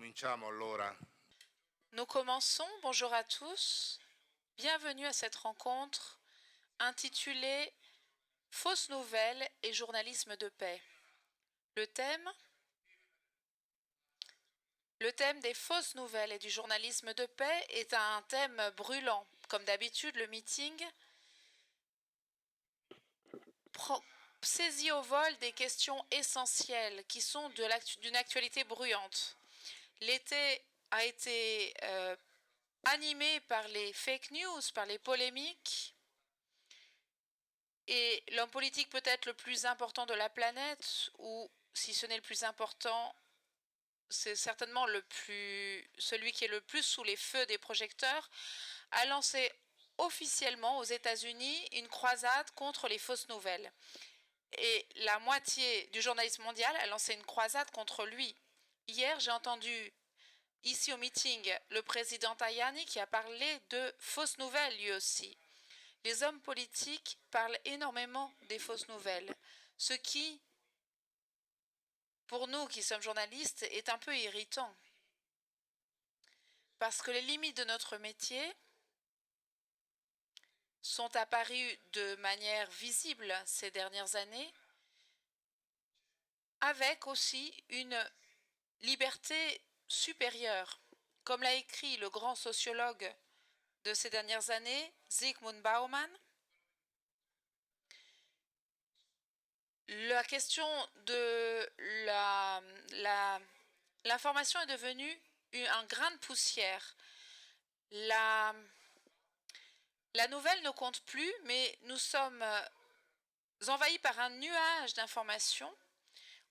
Cominciamo allora. Nous commençons, bonjour à tous, bienvenue à cette rencontre intitulée Fausses nouvelles et journalisme de paix. Le thème des fausses nouvelles et du journalisme de paix est un thème brûlant. Comme d'habitude, le meeting saisit au vol des questions essentielles qui sont d'une actualité bruyante. L'été a été animé par les fake news, par les polémiques. Et l'homme politique peut-être le plus important de la planète, ou si ce n'est le plus important, c'est certainement celui qui est le plus sous les feux des projecteurs, a lancé officiellement aux États-Unis une croisade contre les fausses nouvelles. Et la moitié du journalisme mondial a lancé une croisade contre lui. Hier, j'ai entendu ici au meeting le président Tajani qui a parlé de fausses nouvelles lui aussi. Les hommes politiques parlent énormément des fausses nouvelles, ce qui, pour nous qui sommes journalistes, est un peu irritant. Parce que les limites de notre métier sont apparues de manière visible ces dernières années, avec aussi une liberté supérieure. Comme l'a écrit le grand sociologue de ces dernières années, Zygmunt Bauman, la question de l'information est devenue un grain de poussière. La nouvelle ne compte plus, mais nous sommes envahis par un nuage d'informations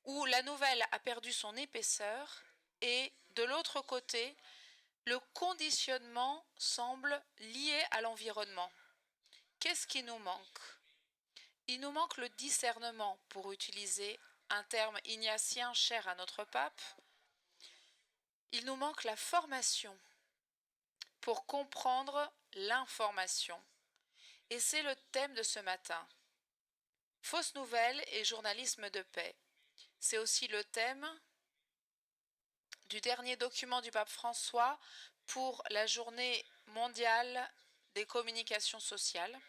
où la nouvelle a perdu son épaisseur et de l'autre côté, le conditionnement semble lié à l'environnement. Qu'est-ce qui nous manque? Il nous manque le discernement, pour utiliser un terme ignatien cher à notre pape. Il nous manque la formation pour comprendre l'information. Et c'est le thème de ce matin. Fausses nouvelles et journalisme de paix. C'est aussi le thème du dernier document du pape François pour la journée mondiale des communications sociales.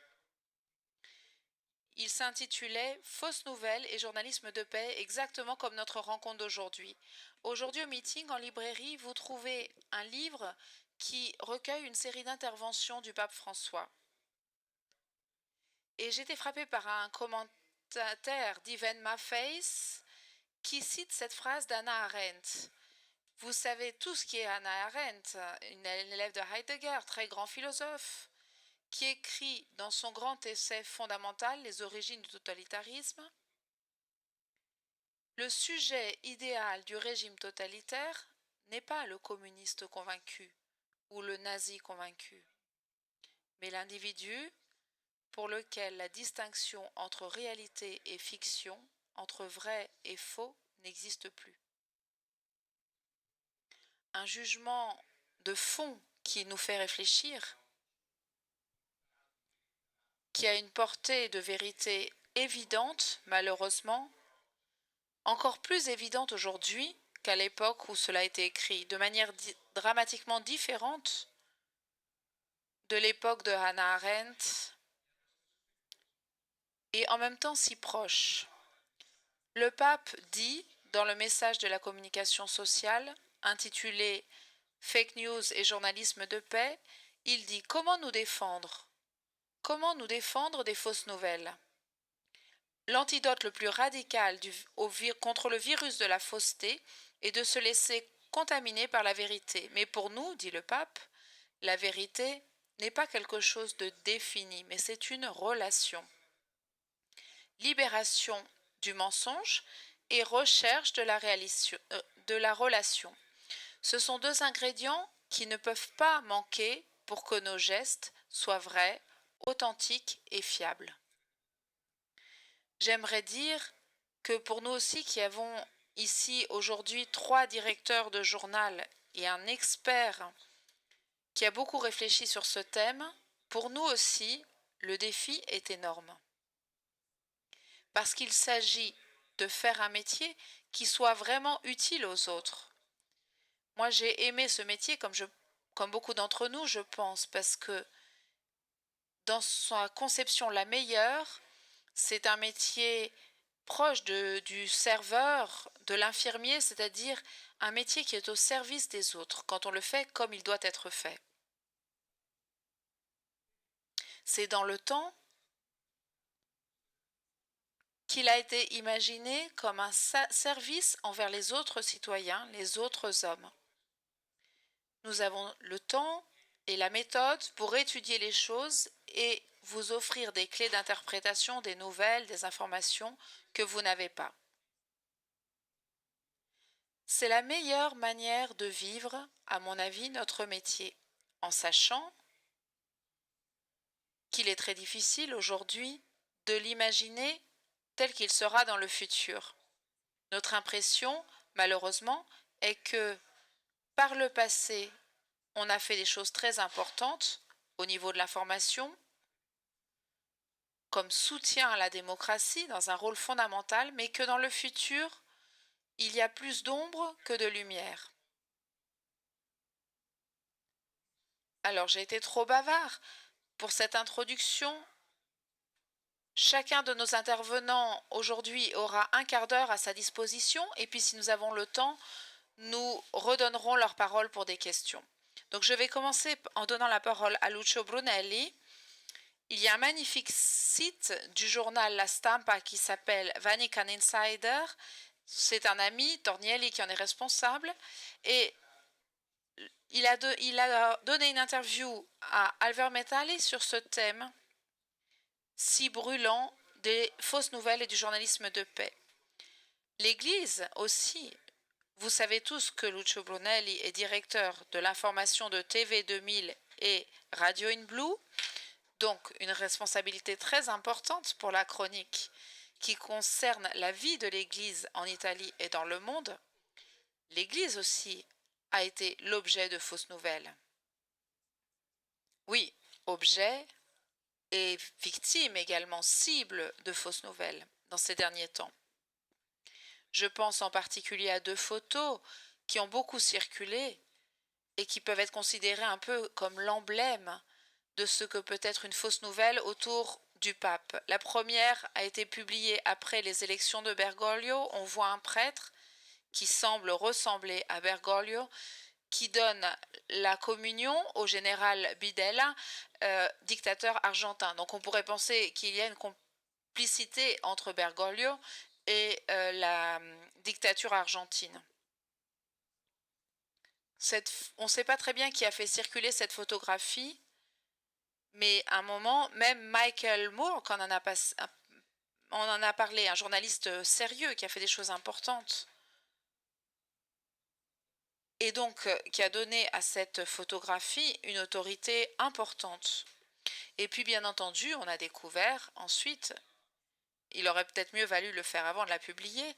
Il s'intitulait « Fausses nouvelles et journalisme de paix », exactement comme notre rencontre d'aujourd'hui. Aujourd'hui au meeting en librairie, vous trouvez un livre qui recueille une série d'interventions du pape François. Et j'ai été frappée par un commentaire d'Ivan Maface qui cite cette phrase d'Hannah Arendt. Vous savez tout ce qui est Hannah Arendt, une élève de Heidegger, très grand philosophe, qui écrit dans son grand essai fondamental « Les origines du totalitarisme » le sujet idéal du régime totalitaire n'est pas le communiste convaincu ou le nazi convaincu, mais l'individu pour lequel la distinction entre réalité et fiction, entre vrai et faux, n'existe plus. Un jugement de fond qui nous fait réfléchir, qui a une portée de vérité évidente, malheureusement, encore plus évidente aujourd'hui qu'à l'époque où cela a été écrit, de manière dramatiquement différente de l'époque de Hannah Arendt, et en même temps si proche. Le pape dit, dans le message de la communication sociale, intitulé « Fake news et journalisme de paix », il dit « Comment nous défendre ? Comment nous défendre des fausses nouvelles ?» L'antidote le plus radical contre le virus de la fausseté est de se laisser contaminer par la vérité. Mais pour nous, dit le pape, la vérité n'est pas quelque chose de défini, mais c'est une relation. Libération du mensonge et recherche de la relation. Ce sont deux ingrédients qui ne peuvent pas manquer pour que nos gestes soient vrais, authentiques et fiables. J'aimerais dire que pour nous aussi qui avons ici aujourd'hui 3 directeurs de journal et un expert qui a beaucoup réfléchi sur ce thème, pour nous aussi, le défi est énorme. Parce qu'il s'agit de faire un métier qui soit vraiment utile aux autres. Moi, j'ai aimé ce métier comme beaucoup d'entre nous, je pense, parce que dans sa conception la meilleure, c'est un métier proche du serveur, de l'infirmier, c'est-à-dire un métier qui est au service des autres, quand on le fait comme il doit être fait. C'est dans le temps qu'il a été imaginé comme un service envers les autres citoyens, les autres hommes. Nous avons le temps et la méthode pour étudier les choses et vous offrir des clés d'interprétation des nouvelles, des informations que vous n'avez pas. C'est la meilleure manière de vivre, à mon avis, notre métier, en sachant qu'il est très difficile aujourd'hui de l'imaginer tel qu'il sera dans le futur. Notre impression, malheureusement, est que par le passé, on a fait des choses très importantes au niveau de l'information, comme soutien à la démocratie dans un rôle fondamental, mais que dans le futur, il y a plus d'ombre que de lumière. Alors j'ai été trop bavard pour cette introduction. Chacun de nos intervenants aujourd'hui aura un quart d'heure à sa disposition et puis si nous avons le temps, nous redonnerons leur parole pour des questions. Donc je vais commencer en donnant la parole à Lucio Brunelli. Il y a un magnifique site du journal La Stampa qui s'appelle Vatican Insider. C'est un ami, Tornielli, qui en est responsable. Et il a donné une interview à Albert Metalli sur ce thème si brûlant des fausses nouvelles et du journalisme de paix. L'Église aussi. Vous savez tous que Lucio Brunelli est directeur de l'information de TV 2000 et Radio in Blue, donc une responsabilité très importante pour la chronique qui concerne la vie de l'Église en Italie et dans le monde. L'Église aussi a été l'objet de fausses nouvelles. Oui, objet et victime également, cible de fausses nouvelles dans ces derniers temps. Je pense en particulier à 2 photos qui ont beaucoup circulé et qui peuvent être considérées un peu comme l'emblème de ce que peut être une fausse nouvelle autour du pape. La première a été publiée après les élections de Bergoglio. On voit un prêtre qui semble ressembler à Bergoglio, qui donne la communion au général Bidella, dictateur argentin. Donc on pourrait penser qu'il y a une complicité entre Bergoglio et la dictature argentine. On ne sait pas très bien qui a fait circuler cette photographie, mais à un moment, même Michael Moore, on en a parlé, un journaliste sérieux qui a fait des choses importantes, et donc qui a donné à cette photographie une autorité importante. Et puis bien entendu, on a découvert ensuite, il aurait peut-être mieux valu le faire avant de la publier,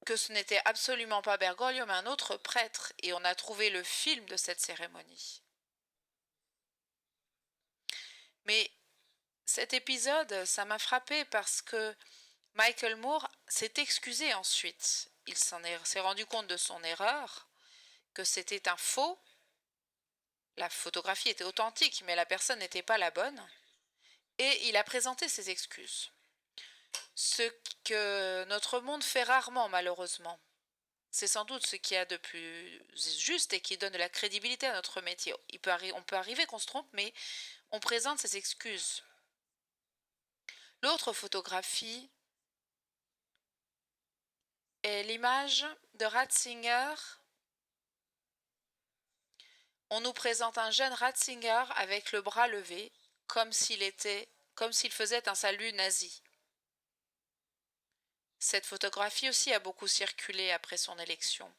que ce n'était absolument pas Bergoglio mais un autre prêtre, et on a trouvé le film de cette cérémonie. Mais cet épisode, ça m'a frappé parce que Michael Moore s'est excusé ensuite. Il s'est rendu compte de son erreur, que c'était un faux. La photographie était authentique, mais la personne n'était pas la bonne. Et il a présenté ses excuses. Ce que notre monde fait rarement, malheureusement. C'est sans doute ce qu'il y a de plus juste et qui donne de la crédibilité à notre métier. On peut arriver qu'on se trompe, mais on présente ses excuses. L'autre photographie est l'image de Ratzinger. On nous présente un jeune Ratzinger avec le bras levé, comme s'il faisait un salut nazi. Cette photographie aussi a beaucoup circulé après son élection,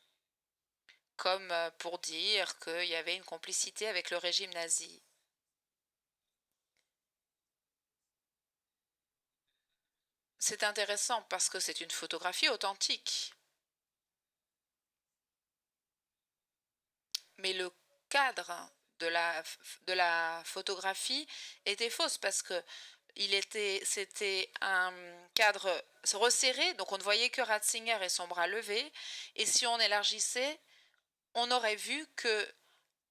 comme pour dire qu'il y avait une complicité avec le régime nazi. C'est intéressant parce que c'est une photographie authentique. Mais le cadre de la photographie était fausse parce que c'était un cadre resserré, donc on ne voyait que Ratzinger et son bras levé, et si on élargissait, on aurait vu que,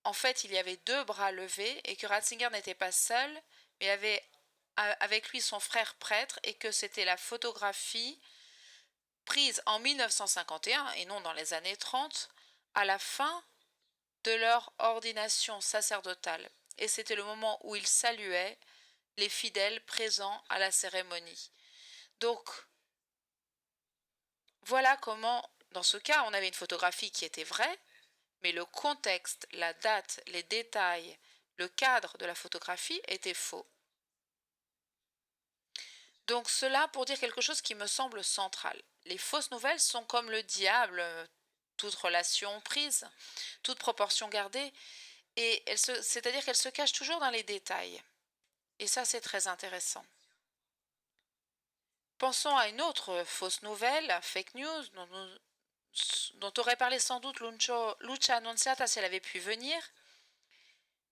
en fait, il y avait deux bras levés et que Ratzinger n'était pas seul, mais avait avec lui son frère prêtre et que c'était la photographie prise en 1951 et non dans les années 30, à la fin de leur ordination sacerdotale. Et c'était le moment où ils saluaient les fidèles présents à la cérémonie. Donc, voilà comment, dans ce cas, on avait une photographie qui était vraie, mais le contexte, la date, les détails, le cadre de la photographie était faux. Donc cela pour dire quelque chose qui me semble central. Les fausses nouvelles sont comme le diable, toute relation prise, toute proportion gardée, et c'est-à-dire qu'elles se cachent toujours dans les détails. Et ça, c'est très intéressant. Pensons à une autre fausse nouvelle, fake news, dont aurait parlé sans doute Lucia Annunziata si elle avait pu venir.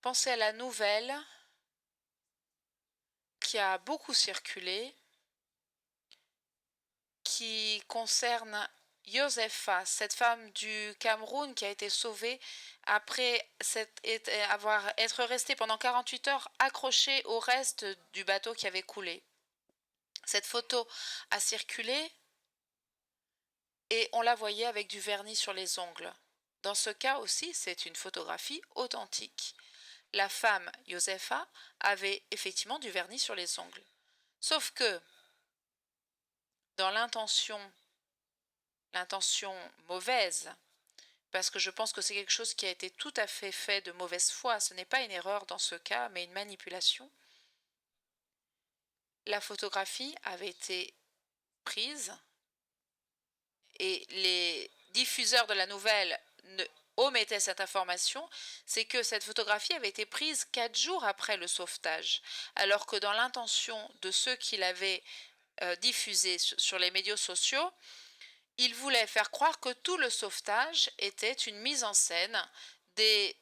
Pensez à la nouvelle qui a beaucoup circulé, qui concerne Josefa, cette femme du Cameroun qui a été sauvée après être restée pendant 48 heures accrochée au reste du bateau qui avait coulé. Cette photo a circulé et on la voyait avec du vernis sur les ongles. Dans ce cas aussi, c'est une photographie authentique. La femme, Josefa, avait effectivement du vernis sur les ongles. Sauf que, dans l'intention mauvaise, parce que je pense que c'est quelque chose qui a été tout à fait de mauvaise foi, ce n'est pas une erreur dans ce cas, mais une manipulation. La photographie avait été prise et les diffuseurs de la nouvelle omettaient cette information, c'est que cette photographie avait été prise 4 jours après le sauvetage, alors que dans l'intention de ceux qui l'avaient diffusée sur les médias sociaux, ils voulaient faire croire que tout le sauvetage était une mise en scène des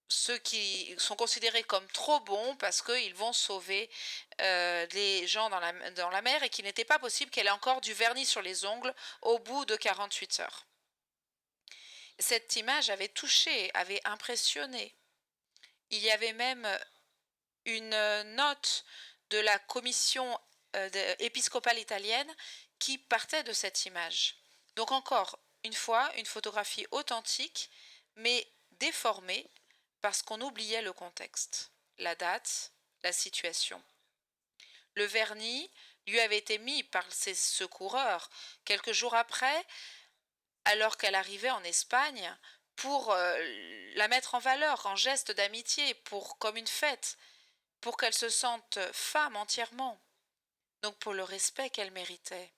ceux qui sont considérés comme trop bons parce qu'ils vont sauver les gens dans la mer et qu'il n'était pas possible qu'elle ait encore du vernis sur les ongles au bout de 48 heures. Cette image avait touché, avait impressionné. Il y avait même une note de la commission épiscopale italienne qui partait de cette image. Donc encore une fois, une photographie authentique, mais déformée parce qu'on oubliait le contexte, la date, la situation. Le vernis lui avait été mis par ses secoureurs quelques jours après, alors qu'elle arrivait en Espagne, pour la mettre en valeur, en geste d'amitié, comme une fête, pour qu'elle se sente femme entièrement, donc pour le respect qu'elle méritait.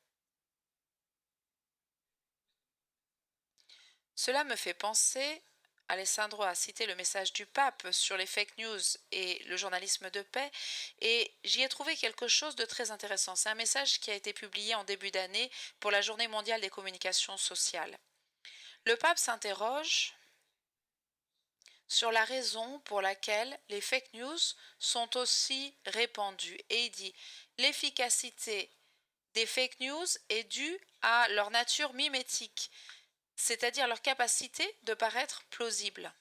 Cela me fait penser, Alessandro a cité le message du pape sur les fake news et le journalisme de paix, et j'y ai trouvé quelque chose de très intéressant. C'est un message qui a été publié en début d'année pour la Journée mondiale des communications sociales. Le pape s'interroge sur la raison pour laquelle les fake news sont aussi répandues, et il dit l'efficacité des fake news est due à leur nature mimétique, c'est-à-dire leur capacité de paraître plausible.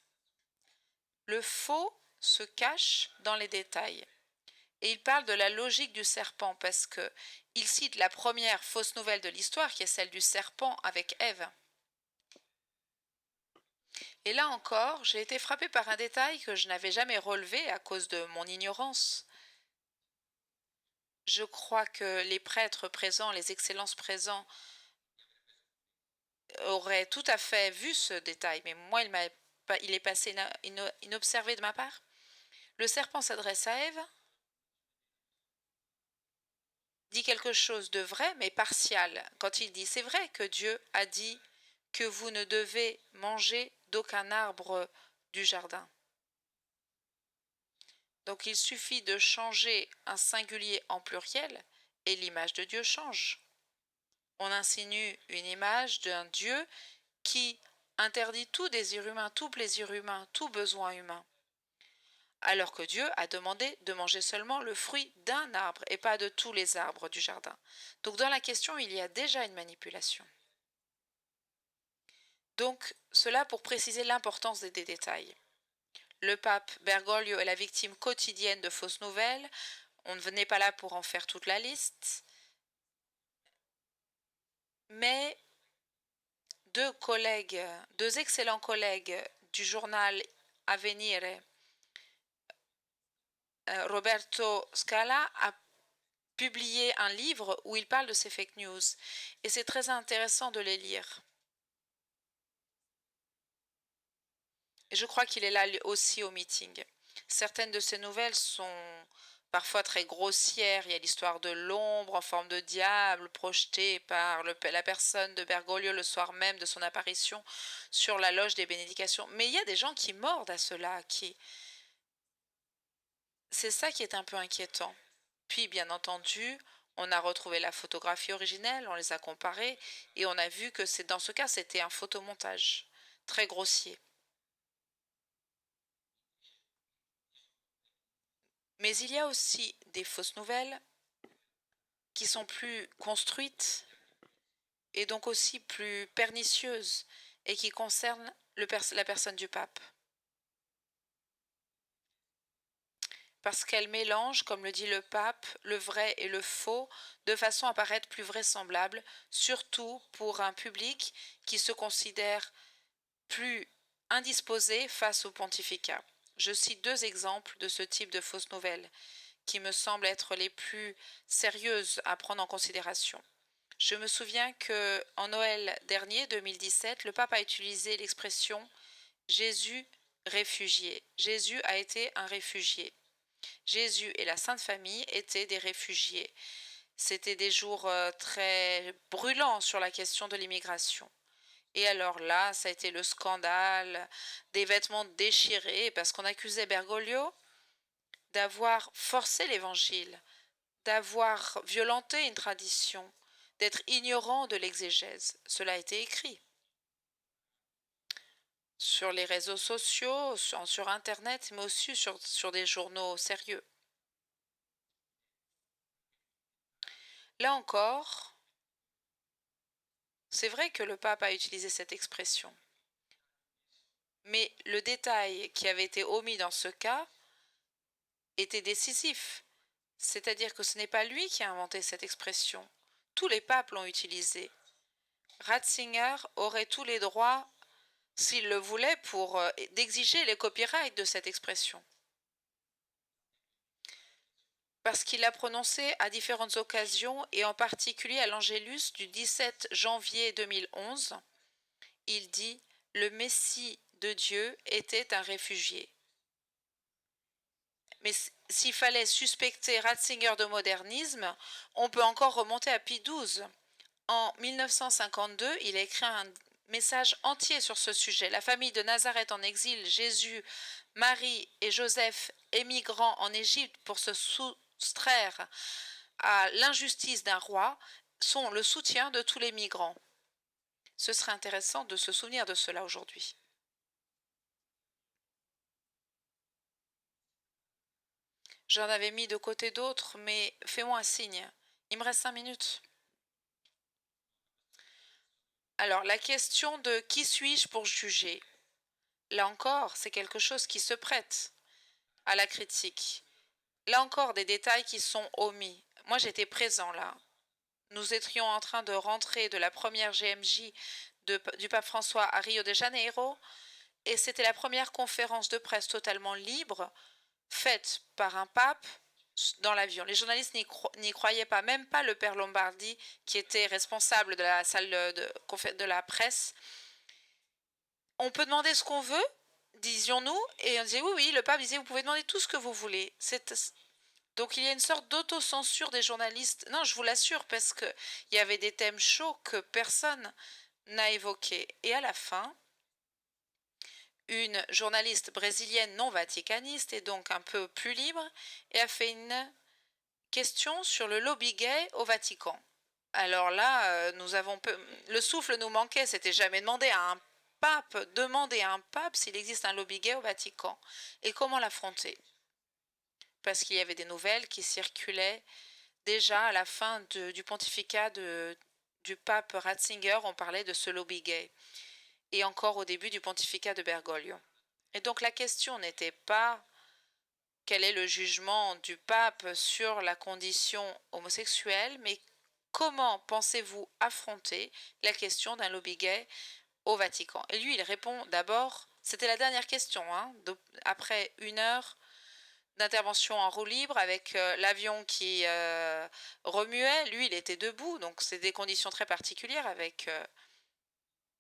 Le faux se cache dans les détails. Et il parle de la logique du serpent parce qu'il cite la première fausse nouvelle de l'histoire qui est celle du serpent avec Ève. Et là encore, j'ai été frappée par un détail que je n'avais jamais relevé à cause de mon ignorance. Je crois que les prêtres présents, les excellences présents, auraient tout à fait vu ce détail, mais moi, il est passé inobservé de ma part. Le serpent s'adresse à Ève, dit quelque chose de vrai, mais partial, quand il dit c'est vrai que Dieu a dit que vous ne devez manger d'aucun arbre du jardin. Donc il suffit de changer un singulier en pluriel et l'image de Dieu change. On insinue une image d'un Dieu qui interdit tout désir humain, tout plaisir humain, tout besoin humain. Alors que Dieu a demandé de manger seulement le fruit d'un arbre et pas de tous les arbres du jardin. Donc dans la question, il y a déjà une manipulation. Donc, cela pour préciser l'importance des détails. Le pape Bergoglio est la victime quotidienne de fausses nouvelles. On ne venait pas là pour en faire toute la liste. Mais deux excellents collègues du journal Avvenire, Roberto Scala a publié un livre où il parle de ces fake news. Et c'est très intéressant de les lire. Et je crois qu'il est là aussi au meeting. Certaines de ces nouvelles sont parfois très grossières. Il y a l'histoire de l'ombre en forme de diable projetée par la personne de Bergoglio le soir même de son apparition sur la loge des bénédictions. Mais il y a des gens qui mordent à cela, c'est ça qui est un peu inquiétant. Puis, bien entendu, on a retrouvé la photographie originelle, on les a comparées et on a vu que dans ce cas, c'était un photomontage très grossier. Mais il y a aussi des fausses nouvelles qui sont plus construites et donc aussi plus pernicieuses et qui concernent la personne du pape. Parce qu'elle mélange, comme le dit le pape, le vrai et le faux de façon à paraître plus vraisemblable, surtout pour un public qui se considère plus indisposé face au pontificat. Je cite deux exemples de ce type de fausses nouvelles qui me semblent être les plus sérieuses à prendre en considération. Je me souviens que en Noël dernier, 2017, le pape a utilisé l'expression Jésus réfugié. Jésus a été un réfugié. Jésus et la Sainte Famille étaient des réfugiés. C'était des jours très brûlants sur la question de l'immigration. Et alors là, ça a été le scandale des vêtements déchirés parce qu'on accusait Bergoglio d'avoir forcé l'évangile, d'avoir violenté une tradition, d'être ignorant de l'exégèse. Cela a été écrit sur les réseaux sociaux, sur Internet, mais aussi sur des journaux sérieux. Là encore, c'est vrai que le pape a utilisé cette expression. Mais le détail qui avait été omis dans ce cas était décisif. C'est-à-dire que ce n'est pas lui qui a inventé cette expression. Tous les papes l'ont utilisée. Ratzinger aurait tous les droits, s'il le voulait, d'exiger les copyrights de cette expression. Parce qu'il l'a prononcée à différentes occasions et en particulier à l'Angélus du 17 janvier 2011. Il dit « Le Messie de Dieu était un réfugié ». Mais s'il fallait suspecter Ratzinger de modernisme, on peut encore remonter à Pie XII. En 1952, il a écrit un message entier sur ce sujet. La famille de Nazareth en exil, Jésus, Marie et Joseph émigrant en Égypte pour se soustraire à l'injustice d'un roi sont le soutien de tous les migrants. Ce serait intéressant de se souvenir de cela aujourd'hui. J'en avais mis de côté d'autres, mais fais-moi un signe. Il me reste 5 minutes. Alors, la question de qui suis-je pour juger? Là encore, c'est quelque chose qui se prête à la critique. Là encore, des détails qui sont omis. Moi, j'étais présent là. Nous étions en train de rentrer de la première GMJ du pape François à Rio de Janeiro, et c'était la première conférence de presse totalement libre, faite par un pape dans l'avion. Les journalistes n'y croyaient pas, même pas le père Lombardi, qui était responsable de la salle de la presse. On peut demander ce qu'on veut, disions-nous, et on disait oui, oui, le pape disait vous pouvez demander tout ce que vous voulez. Donc il y a une sorte d'autocensure des journalistes. Non, je vous l'assure, parce qu'il y avait des thèmes chauds que personne n'a évoqués. Et à la fin, une journaliste brésilienne non vaticaniste et donc un peu plus libre et a fait une question sur le lobby gay au Vatican. Alors là, le souffle nous manquait, c'était jamais demander à un pape s'il existe un lobby gay au Vatican et comment l'affronter. Parce qu'il y avait des nouvelles qui circulaient déjà à la fin du pontificat du pape Ratzinger, on parlait de ce lobby gay. et encore au début du pontificat de Bergoglio. Et donc la question n'était pas quel est le jugement du pape sur la condition homosexuelle, mais comment pensez-vous affronter la question d'un lobby gay au Vatican? Et lui, il répond d'abord, c'était la dernière question, hein, après 1 heure d'intervention en roue libre avec l'avion qui remuait, lui, il était debout, donc c'est des conditions très particulières avec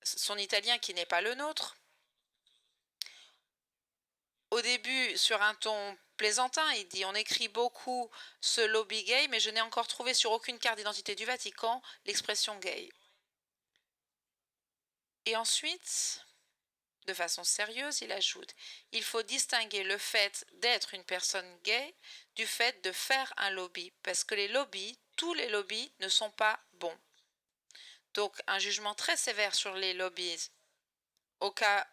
son italien qui n'est pas le nôtre. Au début, sur un ton plaisantin, il dit: on écrit beaucoup ce lobby gay, mais je n'ai encore trouvé sur aucune carte d'identité du Vatican l'expression gay. Et ensuite, de façon sérieuse, il ajoute: il faut distinguer le fait d'être une personne gay du fait de faire un lobby, parce que les lobbies, tous les lobbies, ne sont pas bons. Donc un jugement très sévère sur les lobbies au cas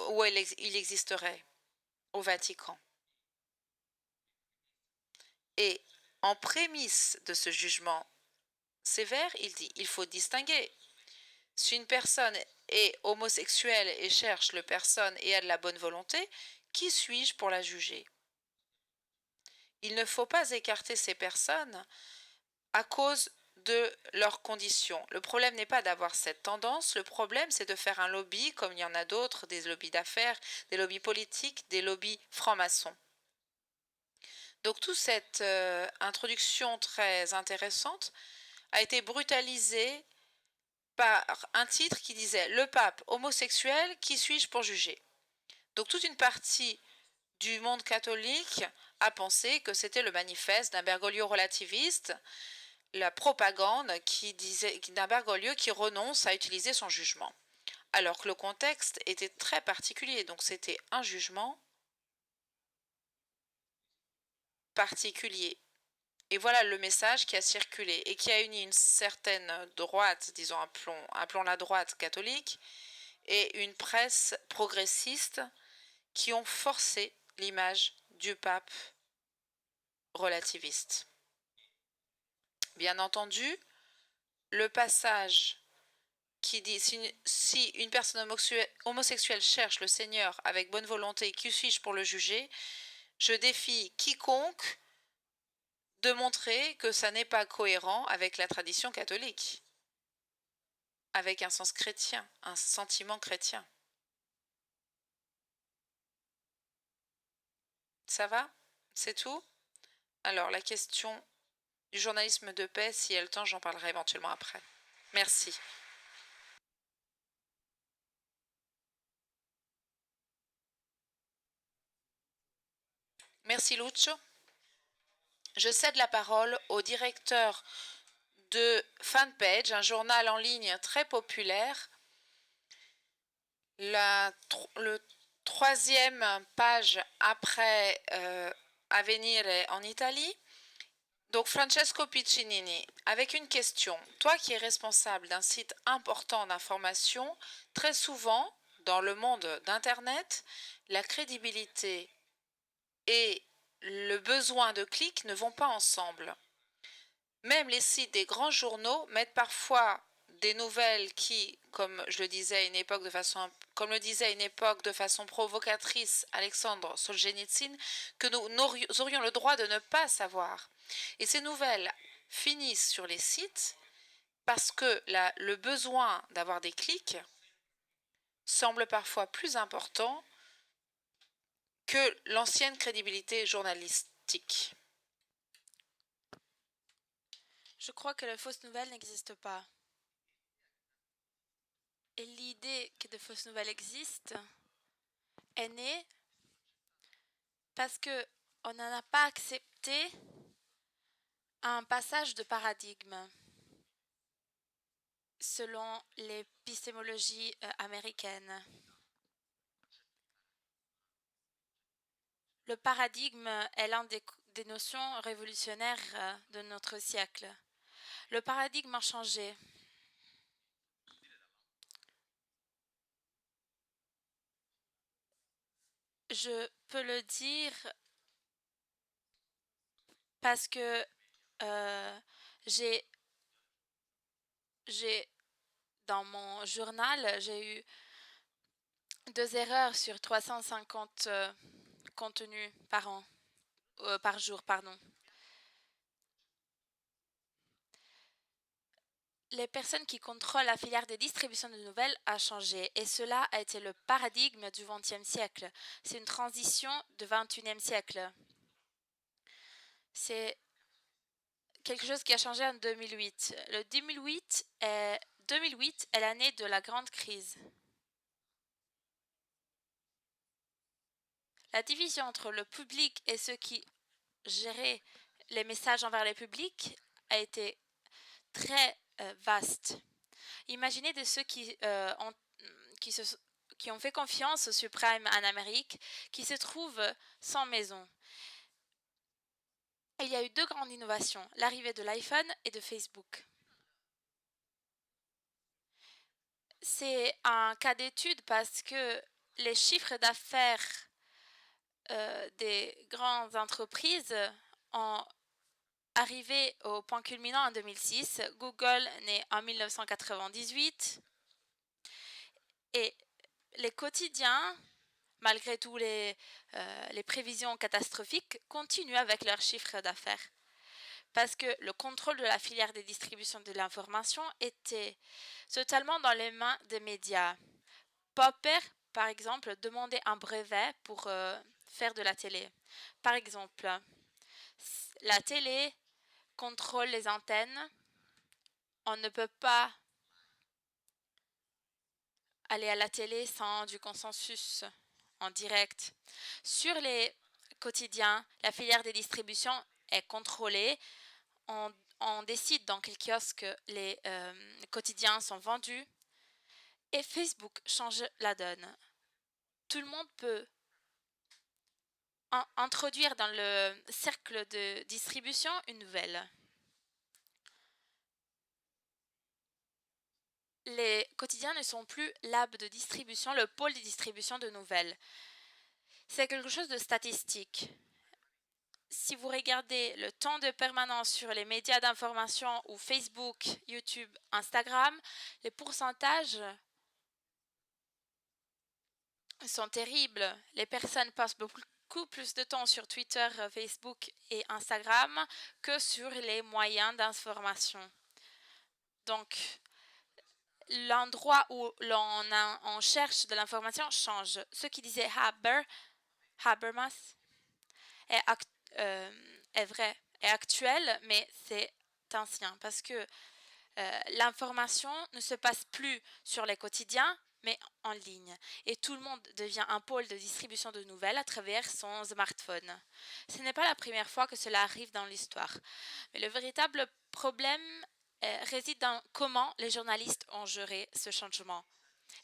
où il existerait au Vatican. Et en prémisse de ce jugement sévère, il dit: il faut distinguer. Si une personne est homosexuelle et cherche le personne et a de la bonne volonté, qui suis-je pour la juger? Il ne faut pas écarter ces personnes à cause de leurs conditions. Le problème n'est pas d'avoir cette tendance, le problème c'est de faire un lobby comme il y en a d'autres, des lobbies d'affaires, des lobbies politiques, des lobbies francs-maçons. Donc toute cette introduction très intéressante a été brutalisée par un titre qui disait: le pape homosexuel, qui suis-je pour juger? Donc toute une partie du monde catholique a pensé que c'était le manifeste d'un Bergoglio relativiste, la propagande qui disait d'un Bergoglio qui renonce à utiliser son jugement. Alors que le contexte était très particulier, donc c'était un jugement particulier. Et voilà le message qui a circulé et qui a uni une certaine droite, disons appelons la droite catholique, et une presse progressiste qui ont forcé l'image du pape relativiste. Bien entendu, le passage qui dit: si une personne homosexuelle cherche le Seigneur avec bonne volonté, qui suis-je pour le juger? Je défie quiconque de montrer que ça n'est pas cohérent avec la tradition catholique, avec un sens chrétien, un sentiment chrétien. Ça va? C'est tout? Alors, la question du journalisme de paix, si elle a le temps, j'en parlerai éventuellement après. Merci. Merci Lucio. Je cède la parole au directeur de Fanpage, un journal en ligne très populaire. Le 3e page après Avvenire en Italie. Donc Francesco Piccinini, avec une question. Toi qui es responsable d'un site important d'information, très souvent, dans le monde d'Internet, la crédibilité et le besoin de clics ne vont pas ensemble. Même les sites des grands journaux mettent parfois des nouvelles qui, comme je le disais à une époque de façon provocatrice Alexandre Solzhenitsyn, que nous aurions le droit de ne pas savoir. Et ces nouvelles finissent sur les sites parce que le besoin d'avoir des clics semble parfois plus important que l'ancienne crédibilité journalistique. Je crois que les fausses nouvelles n'existent pas. Et l'idée que de fausses nouvelles existent est née parce qu'on n'en a pas accepté un passage de paradigme selon l'épistémologie américaine. Le paradigme est l'une des notions révolutionnaires de notre siècle. Le paradigme a changé. Je peux le dire parce que j'ai dans mon journal, j'ai eu 2 erreurs sur 350 contenus par an, par jour, pardon. Les personnes qui contrôlent la filière de distribution de nouvelles a changé et cela a été le paradigme du XXe siècle. C'est une transition du XXIe siècle. C'est quelque chose qui a changé en 2008. Le 2008 est l'année de la grande crise. La division entre le public et ceux qui géraient les messages envers le public a été très vaste. Imaginez de ceux qui ont fait confiance au subprime en Amérique, qui se trouvent sans maison. Il y a eu 2 grandes innovations, l'arrivée de l'iPhone et de Facebook. C'est un cas d'étude parce que les chiffres d'affaires des grandes entreprises ont arrivé au point culminant en 2006. Google naît en 1998 et les quotidiens, malgré tous les prévisions catastrophiques, continuent avec leurs chiffres d'affaires. Parce que le contrôle de la filière de distribution de l'information était totalement dans les mains des médias. Popper, par exemple, demandait un brevet pour faire de la télé. Par exemple, la télé contrôle les antennes. On ne peut pas aller à la télé sans du consensus en direct. Sur les quotidiens, la filière de distribution est contrôlée. On décide dans quel kiosque les quotidiens sont vendus. Et Facebook change la donne. Tout le monde peut introduire dans le cercle de distribution une nouvelle. Les quotidiens ne sont plus l'hub de distribution, le pôle de distribution de nouvelles. C'est quelque chose de statistique. Si vous regardez le temps de permanence sur les médias d'information ou Facebook, YouTube, Instagram, les pourcentages sont terribles. Les personnes passent beaucoup plus de temps sur Twitter, Facebook et Instagram que sur les moyens d'information. Donc, l'endroit où on cherche de l'information change. Ce qui disait Habermas est vrai, est actuel, mais c'est ancien parce que l'information ne se passe plus sur les quotidiens, mais en ligne. Et tout le monde devient un pôle de distribution de nouvelles à travers son smartphone. Ce n'est pas la première fois que cela arrive dans l'histoire. Mais le véritable problème réside dans comment les journalistes ont géré ce changement.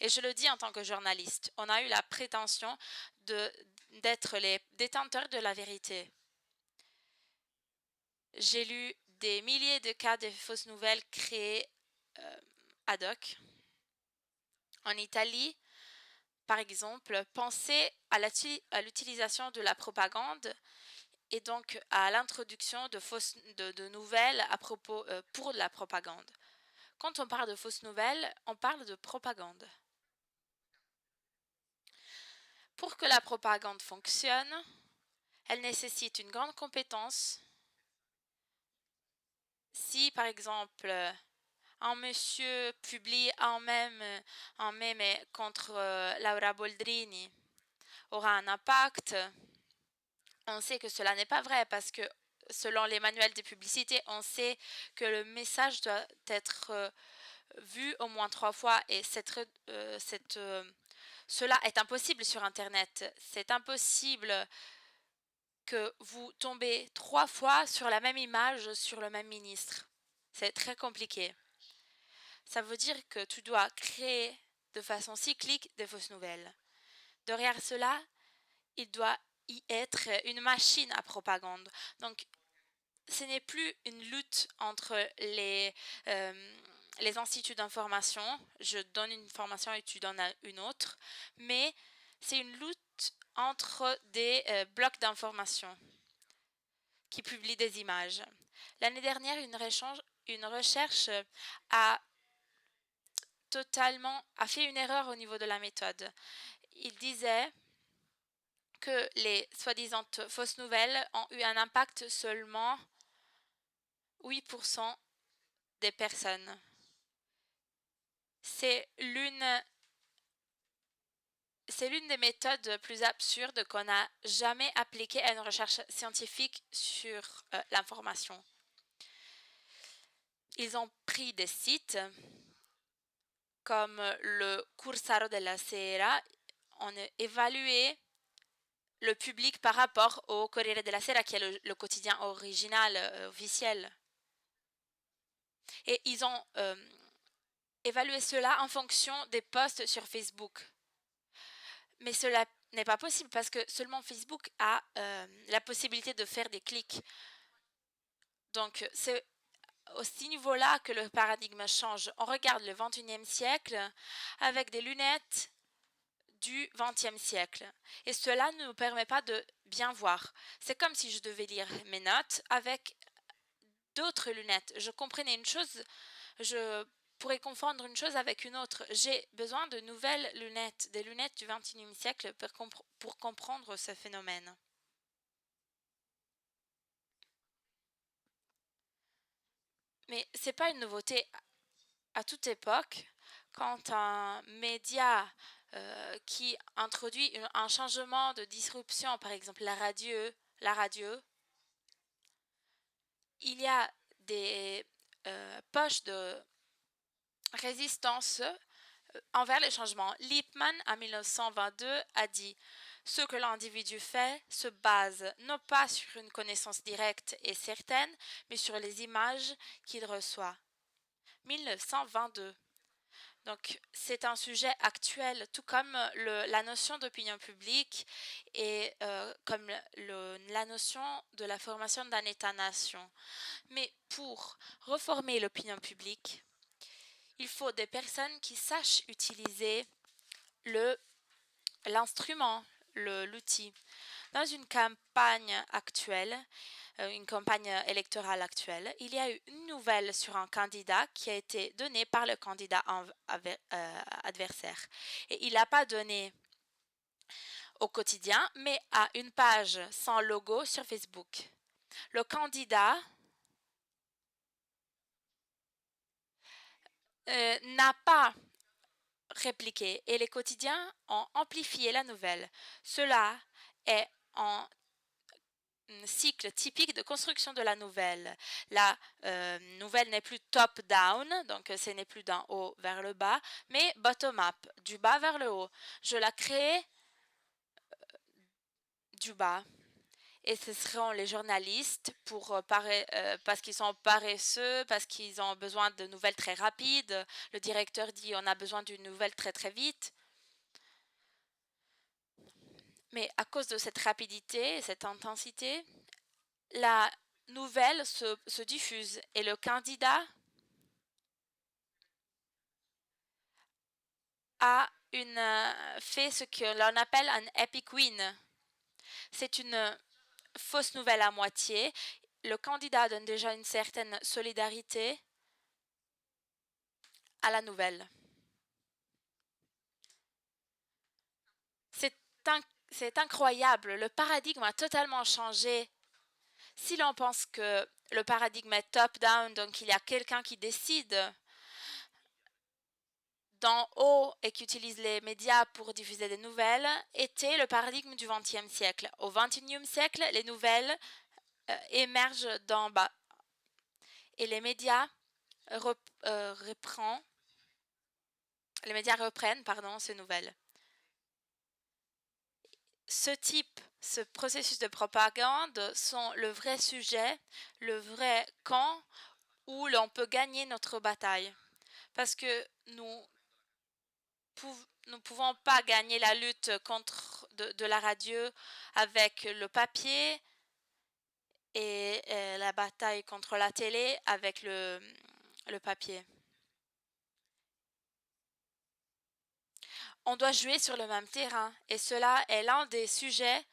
Et je le dis en tant que journaliste, on a eu la prétention d'être les détenteurs de la vérité. J'ai lu des milliers de cas de fausses nouvelles créées ad hoc. En Italie, par exemple, pensez à l'utilisation de la propagande et donc à l'introduction de nouvelles à propos pour la propagande. Quand on parle de fausses nouvelles, on parle de propagande. Pour que la propagande fonctionne, elle nécessite une grande compétence. Si, par exemple, un monsieur publie un mème contre Laura Boldrini aura un impact, on sait que cela n'est pas vrai parce que selon les manuels de publicité, on sait que le message doit être vu au moins 3 fois et cela est impossible sur Internet. C'est impossible que vous tombez 3 fois sur la même image sur le même ministre. C'est très compliqué. Ça veut dire que tu dois créer de façon cyclique des fausses nouvelles. Derrière cela, il doit y être une machine à propagande. Donc, ce n'est plus une lutte entre les instituts d'information. Je donne une information et tu donnes une autre. Mais c'est une lutte entre des blocs d'information qui publient des images. L'année dernière, une recherche a a fait une erreur au niveau de la méthode. Il disait que les soi-disant fausses nouvelles ont eu un impact seulement 8% des personnes. C'est l'une des méthodes plus absurdes qu'on n'a jamais appliquées à une recherche scientifique sur l'information. Ils ont pris des sites comme le Cursaro della Sera, on a évalué le public par rapport au Corriere della Sera, qui est le quotidien original, officiel. Et ils ont évalué cela en fonction des posts sur Facebook. Mais cela n'est pas possible parce que seulement Facebook a la possibilité de faire des clics. Donc, c'est au ce niveau-là que le paradigme change. On regarde le XXIe siècle avec des lunettes du XXe siècle. Et cela ne nous permet pas de bien voir. C'est comme si je devais lire mes notes avec d'autres lunettes. Je comprenais une chose, je pourrais confondre une chose avec une autre. J'ai besoin de nouvelles lunettes, des lunettes du XXIe siècle pour comprendre ce phénomène. Mais ce n'est pas une nouveauté. À toute époque, quand un média qui introduit un changement de disruption, par exemple la radio, il y a des poches de résistance envers les changements. Lippmann, en 1922, a dit « Ce que l'individu fait se base non pas sur une connaissance directe et certaine, mais sur les images qu'il reçoit. » 1922. Donc, c'est un sujet actuel, tout comme la notion d'opinion publique et comme la notion de la formation d'un État-nation. Mais pour reformer l'opinion publique, il faut des personnes qui sachent utiliser l'instrument, l'outil. Dans une campagne actuelle, une campagne électorale actuelle, il y a eu une nouvelle sur un candidat qui a été donnée par le candidat adversaire. Et il n'a pas donné au quotidien, mais à une page sans logo sur Facebook. Le candidat n'a pas répliqué et les quotidiens ont amplifié la nouvelle. Cela est un cycle typique de construction de la nouvelle. La nouvelle n'est plus top-down, donc ce n'est plus d'un haut vers le bas, mais bottom-up, du bas vers le haut. Je la crée du bas. Et ce seront les journalistes parce qu'ils sont paresseux, parce qu'ils ont besoin de nouvelles très rapides. Le directeur dit on a besoin d'une nouvelle très très vite. Mais à cause de cette rapidité, cette intensité, la nouvelle se diffuse et le candidat a fait ce que l'on appelle un epic win. C'est une fausse nouvelle à moitié. Le candidat donne déjà une certaine solidarité à la nouvelle. C'est incroyable. Le paradigme a totalement changé. Si l'on pense que le paradigme est top-down, donc il y a quelqu'un qui décide d'en haut et qui utilise les médias pour diffuser des nouvelles, était le paradigme du XXe siècle. Au XXIe siècle, les nouvelles émergent d'en bas. Et les médias reprennent ces nouvelles. Ce processus de propagande sont le vrai sujet, le vrai camp où l'on peut gagner notre bataille. Parce que nous ne pouvons pas gagner la lutte contre de la radio avec le papier et la bataille contre la télé avec le papier. On doit jouer sur le même terrain et cela est l'un des sujets,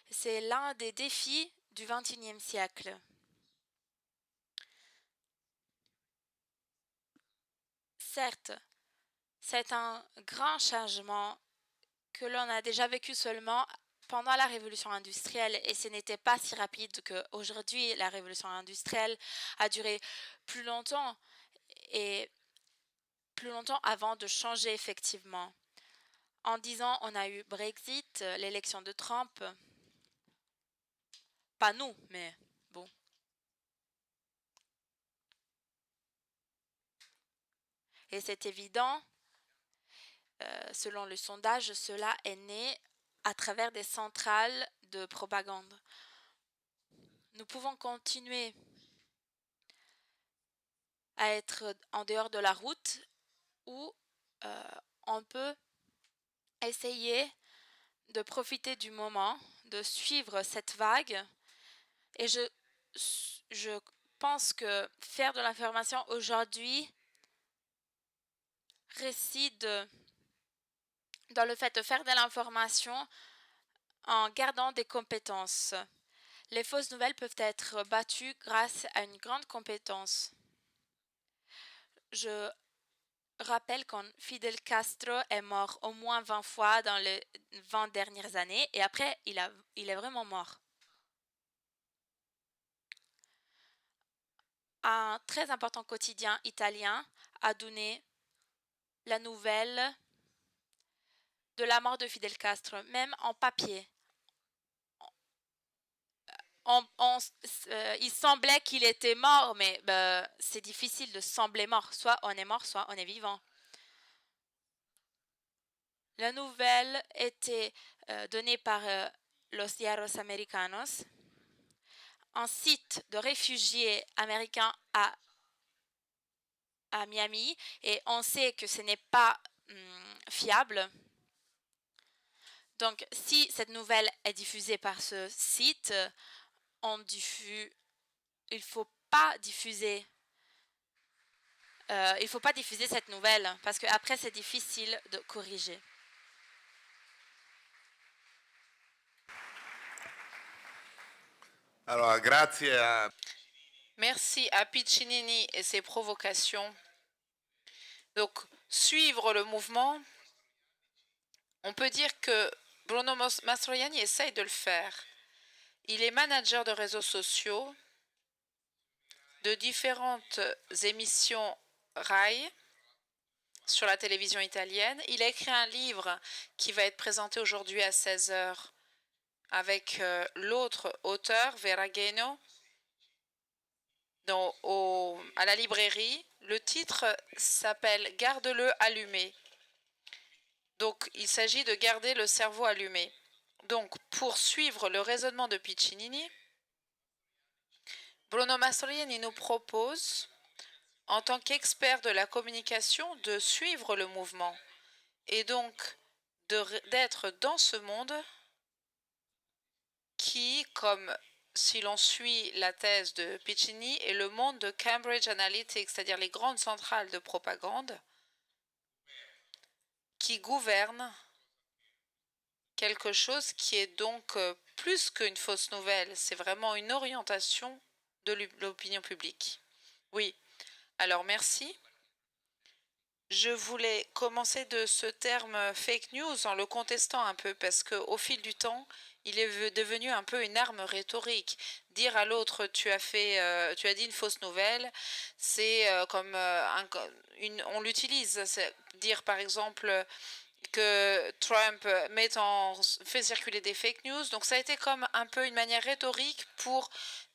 c'est l'un des défis du XXIe siècle. Certes, C'est un grand changement que l'on a déjà vécu seulement pendant la révolution industrielle et ce n'était pas si rapide qu'aujourd'hui. La révolution industrielle a duré plus longtemps et plus longtemps avant de changer effectivement. En 10 ans, on a eu Brexit, l'élection de Trump. Pas nous, mais bon. Et c'est évident, selon le sondage, cela est né à travers des centrales de propagande. Nous pouvons continuer à être en dehors de la route ou on peut essayer de profiter du moment, de suivre cette vague. Et je pense que faire de l'information aujourd'hui réside dans le fait de faire de l'information en gardant des compétences. Les fausses nouvelles peuvent être battues grâce à une grande compétence. Je rappelle quand Fidel Castro est mort au moins 20 fois dans les 20 dernières années et après il est vraiment mort. Un très important quotidien italien a donné la nouvelle de la mort de Fidel Castro, même en papier. Il semblait qu'il était mort, mais c'est difficile de sembler mort. Soit on est mort, soit on est vivant. La nouvelle était donnée par Los Diarios Americanos, un site de réfugiés américains à Miami, et on sait que ce n'est pas fiable. Donc, si cette nouvelle est diffusée par ce site, il faut pas diffuser cette nouvelle parce qu'après c'est difficile de corriger. Alors, grazie a... Merci à Piccinini et ses provocations. Donc, suivre le mouvement, on peut dire que Bruno Mastroianni essaye de le faire. Il est manager de réseaux sociaux, de différentes émissions RAI sur la télévision italienne. Il a écrit un livre qui va être présenté aujourd'hui à 16h avec l'autre auteur, Verageno, à la librairie. Le titre s'appelle « Garde-le allumé ». Donc, il s'agit de garder le cerveau allumé. Donc, pour suivre le raisonnement de Piccinini, Bruno Mastroianni nous propose, en tant qu'expert de la communication, de suivre le mouvement et donc d'être dans ce monde qui, comme si l'on suit la thèse de Piccinini, est le monde de Cambridge Analytica, c'est-à-dire les grandes centrales de propagande qui gouvernent quelque chose qui est donc plus qu'une fausse nouvelle, c'est vraiment une orientation de l'opinion publique. Oui, alors merci. Je voulais commencer de ce terme fake news en le contestant un peu parce qu'au fil du temps, il est devenu un peu une arme rhétorique. Dire à l'autre tu as dit une fausse nouvelle, c'est comme on l'utilise. Dire par exemple que Trump fait circuler des fake news. Donc ça a été comme un peu une manière rhétorique pour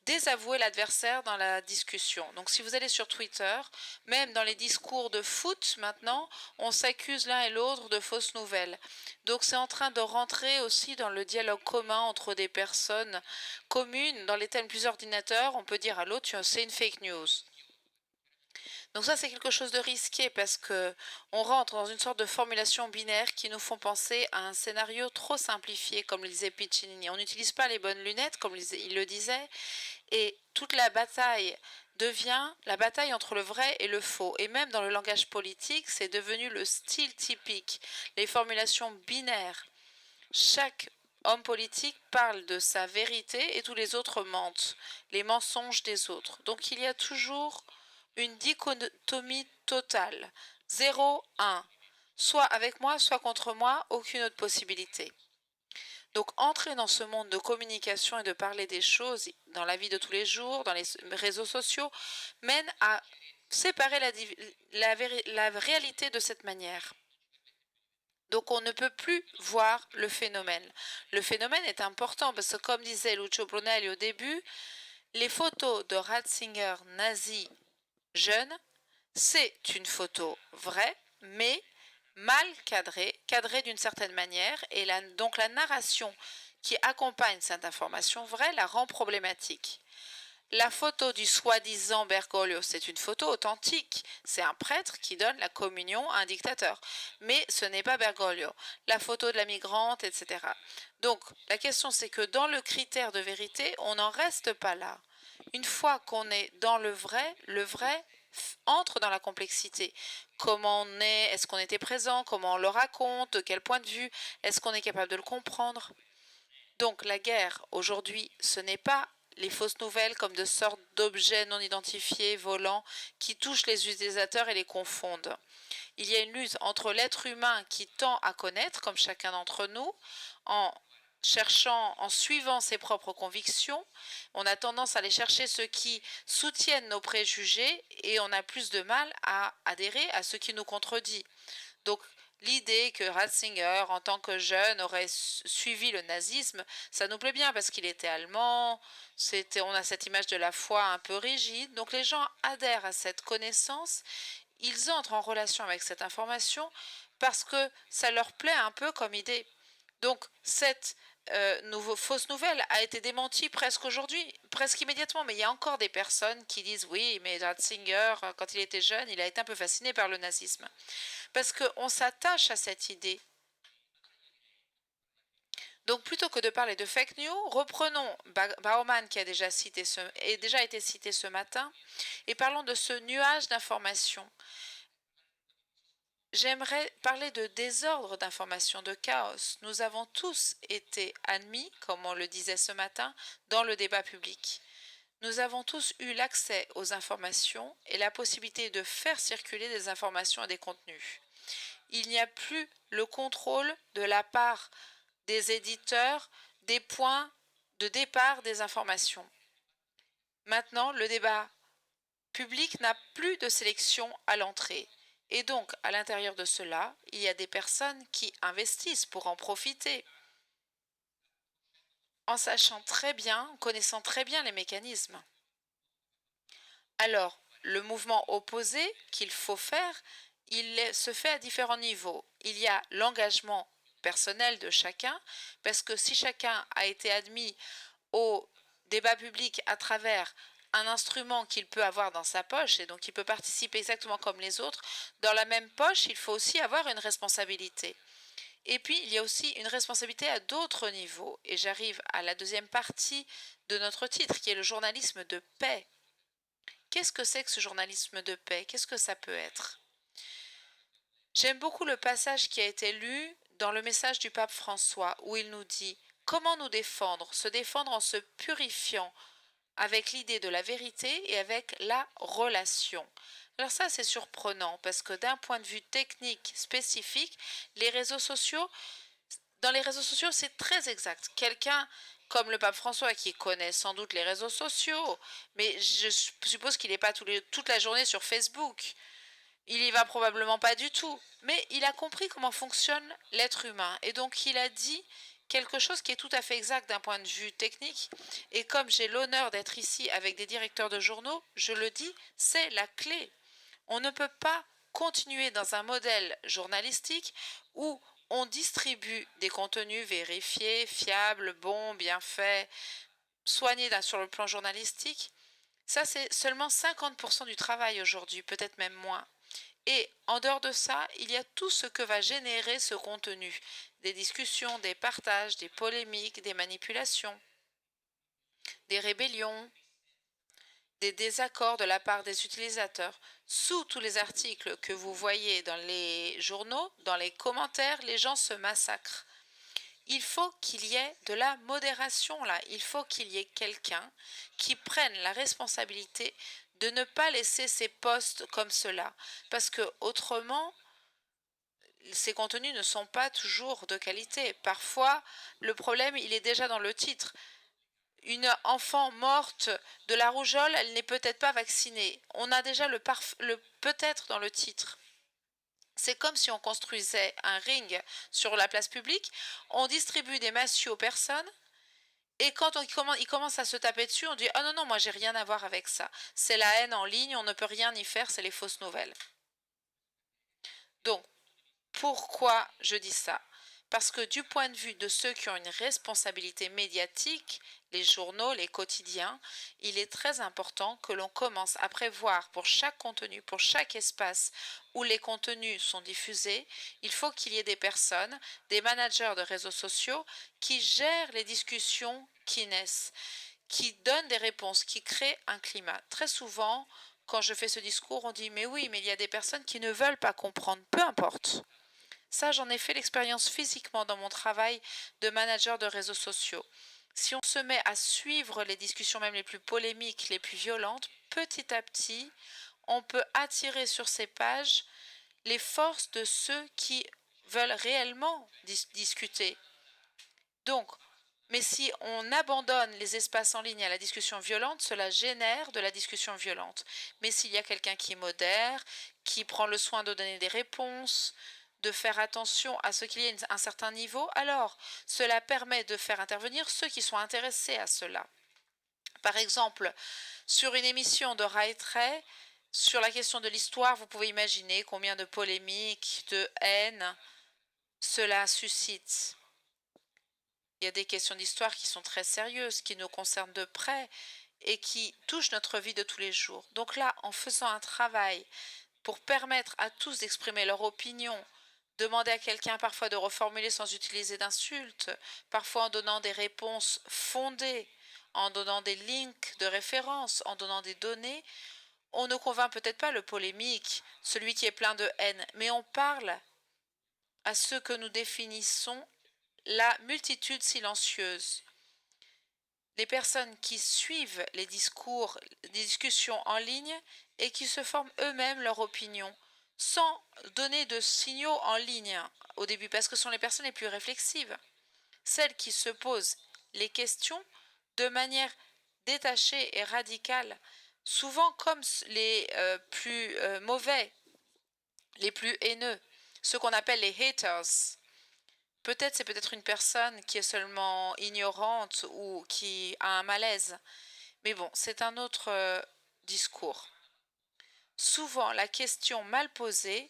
désavouer l'adversaire dans la discussion. Donc si vous allez sur Twitter, même dans les discours de foot maintenant, on s'accuse l'un et l'autre de fausses nouvelles. Donc c'est en train de rentrer aussi dans le dialogue commun entre des personnes communes. Dans les thèmes plus ordinateurs, on peut dire à l'autre c'est une fake news. Donc ça, c'est quelque chose de risqué parce que on rentre dans une sorte de formulation binaire qui nous font penser à un scénario trop simplifié, comme le disait Piccinini. On n'utilise pas les bonnes lunettes, comme il le disait, et toute la bataille devient la bataille entre le vrai et le faux. Et même dans le langage politique, c'est devenu le style typique, les formulations binaires. Chaque homme politique parle de sa vérité et tous les autres mentent, les mensonges des autres. Donc il y a toujours une dichotomie totale. 0, 1. soit avec moi, soit contre moi, aucune autre possibilité. Donc entrer dans ce monde de communication et de parler des choses dans la vie de tous les jours, dans les réseaux sociaux, mène à séparer la réalité de cette manière. Donc on ne peut plus voir le phénomène. Le phénomène est important parce que comme disait Lucio Brunelli au début, les photos de Ratzinger nazi jeune, c'est une photo vraie, mais mal cadrée, cadrée d'une certaine manière, et donc la narration qui accompagne cette information vraie la rend problématique. La photo du soi-disant Bergoglio, c'est une photo authentique. C'est un prêtre qui donne la communion à un dictateur. Mais ce n'est pas Bergoglio. La photo de la migrante, etc. Donc, la question, c'est que dans le critère de vérité, on n'en reste pas là. Une fois qu'on est dans le vrai entre dans la complexité. Comment on est, est-ce qu'on était présent, comment on le raconte, de quel point de vue, est-ce qu'on est capable de le comprendre. Donc la guerre, aujourd'hui, ce n'est pas les fausses nouvelles comme de sortes d'objets non identifiés, volants, qui touchent les utilisateurs et les confondent. Il y a une lutte entre l'être humain qui tend à connaître, comme chacun d'entre nous, en cherchant, en suivant ses propres convictions. On a tendance à aller chercher ceux qui soutiennent nos préjugés et on a plus de mal à adhérer à ce qui nous contredit. Donc, l'idée que Ratzinger, en tant que jeune, aurait suivi le nazisme, ça nous plaît bien parce qu'il était allemand, on a cette image de la foi un peu rigide, donc les gens adhèrent à cette connaissance, ils entrent en relation avec cette information parce que ça leur plaît un peu comme idée. Donc cette fausse nouvelle a été démentie presque aujourd'hui, presque immédiatement, mais il y a encore des personnes qui disent oui, mais Ratzinger, quand il était jeune, il a été un peu fasciné par le nazisme. Parce qu'on s'attache à cette idée. Donc plutôt que de parler de fake news, reprenons Bauman qui a déjà été cité ce matin et parlons de ce nuage d'informations. J'aimerais parler de désordre d'informations, de chaos. Nous avons tous été admis, comme on le disait ce matin, dans le débat public. Nous avons tous eu l'accès aux informations et la possibilité de faire circuler des informations et des contenus. Il n'y a plus le contrôle de la part des éditeurs des points de départ des informations. Maintenant, le débat public n'a plus de sélection à l'entrée. Et donc, à l'intérieur de cela, il y a des personnes qui investissent pour en profiter, en sachant très bien, en connaissant très bien les mécanismes. Alors, le mouvement opposé qu'il faut faire, il se fait à différents niveaux. Il y a l'engagement personnel de chacun, parce que si chacun a été admis au débat public à travers un instrument qu'il peut avoir dans sa poche et donc il peut participer exactement comme les autres, dans la même poche, il faut aussi avoir une responsabilité. Et puis, il y a aussi une responsabilité à d'autres niveaux. Et j'arrive à la deuxième partie de notre titre, qui est le journalisme de paix. Qu'est-ce que c'est que ce journalisme de paix? Qu'est-ce que ça peut être? J'aime beaucoup le passage qui a été lu dans le message du pape François, où il nous dit « Comment nous défendre? Se défendre en se purifiant avec l'idée de la vérité et avec la relation. » Alors ça, c'est surprenant, parce que d'un point de vue technique spécifique, dans les réseaux sociaux, c'est très exact. Quelqu'un comme le pape François qui connaît sans doute les réseaux sociaux, mais je suppose qu'il n'est pas toute la journée sur Facebook. Il y va probablement pas du tout, mais il a compris comment fonctionne l'être humain et donc il a dit quelque chose qui est tout à fait exact d'un point de vue technique et comme j'ai l'honneur d'être ici avec des directeurs de journaux, je le dis, c'est la clé. On ne peut pas continuer dans un modèle journalistique où on distribue des contenus vérifiés, fiables, bons, bien faits, soignés sur le plan journalistique. Ça, c'est seulement 50% du travail aujourd'hui, peut-être même moins. Et en dehors de ça, il y a tout ce que va générer ce contenu. Des discussions, des partages, des polémiques, des manipulations, des rébellions, des désaccords de la part des utilisateurs. Sous tous les articles que vous voyez dans les journaux, dans les commentaires, les gens se massacrent. Il faut qu'il y ait de la modération là. Il faut qu'il y ait quelqu'un qui prenne la responsabilité de ne pas laisser ces posts comme cela. Parce que autrement, ces contenus ne sont pas toujours de qualité. Parfois, le problème, il est déjà dans le titre. Une enfant morte de la rougeole, elle n'est peut-être pas vaccinée. On a déjà le peut-être dans le titre. C'est comme si on construisait un ring sur la place publique, on distribue des massues aux personnes, et quand ils commencent à se taper dessus, on dit « Ah non, non, moi j'ai rien à voir avec ça. C'est la haine en ligne, on ne peut rien y faire, c'est les fausses nouvelles. » Donc, pourquoi je dis ça? Parce que du point de vue de ceux qui ont une responsabilité médiatique, les journaux, les quotidiens, il est très important que l'on commence à prévoir pour chaque contenu, pour chaque espace où les contenus sont diffusés, il faut qu'il y ait des personnes, des managers de réseaux sociaux qui gèrent les discussions qui naissent, qui donnent des réponses, qui créent un climat. Très souvent, quand je fais ce discours, on dit « Mais oui, mais il y a des personnes qui ne veulent pas comprendre, peu importe. » Ça, j'en ai fait l'expérience physiquement dans mon travail de manager de réseaux sociaux. Si on se met à suivre les discussions même les plus polémiques, les plus violentes, petit à petit, on peut attirer sur ces pages les forces de ceux qui veulent réellement discuter. Donc, mais si on abandonne les espaces en ligne à la discussion violente, cela génère de la discussion violente. Mais s'il y a quelqu'un qui modère, qui prend le soin de donner des réponses, de faire attention à ce qu'il y ait un certain niveau, alors cela permet de faire intervenir ceux qui sont intéressés à cela. Par exemple, sur une émission de Ray Trey, sur la question de l'histoire, vous pouvez imaginer combien de polémiques, de haine cela suscite. Il y a des questions d'histoire qui sont très sérieuses, qui nous concernent de près et qui touchent notre vie de tous les jours. Donc là, en faisant un travail pour permettre à tous d'exprimer leur opinion, demander à quelqu'un parfois de reformuler sans utiliser d'insultes, parfois en donnant des réponses fondées, en donnant des links de référence, en donnant des données, on ne convainc peut-être pas le polémique, celui qui est plein de haine, mais on parle à ceux que nous définissons la multitude silencieuse. Les personnes qui suivent les discours, les discussions en ligne et qui se forment eux-mêmes leur opinion, sans donner de signaux en ligne au début, parce que ce sont les personnes les plus réflexives, celles qui se posent les questions de manière détachée et radicale, souvent comme les plus mauvais, les plus haineux, ceux qu'on appelle les haters. Peut-être c'est peut-être une personne qui est seulement ignorante ou qui a un malaise. Mais bon, c'est un autre discours. Souvent, la question mal posée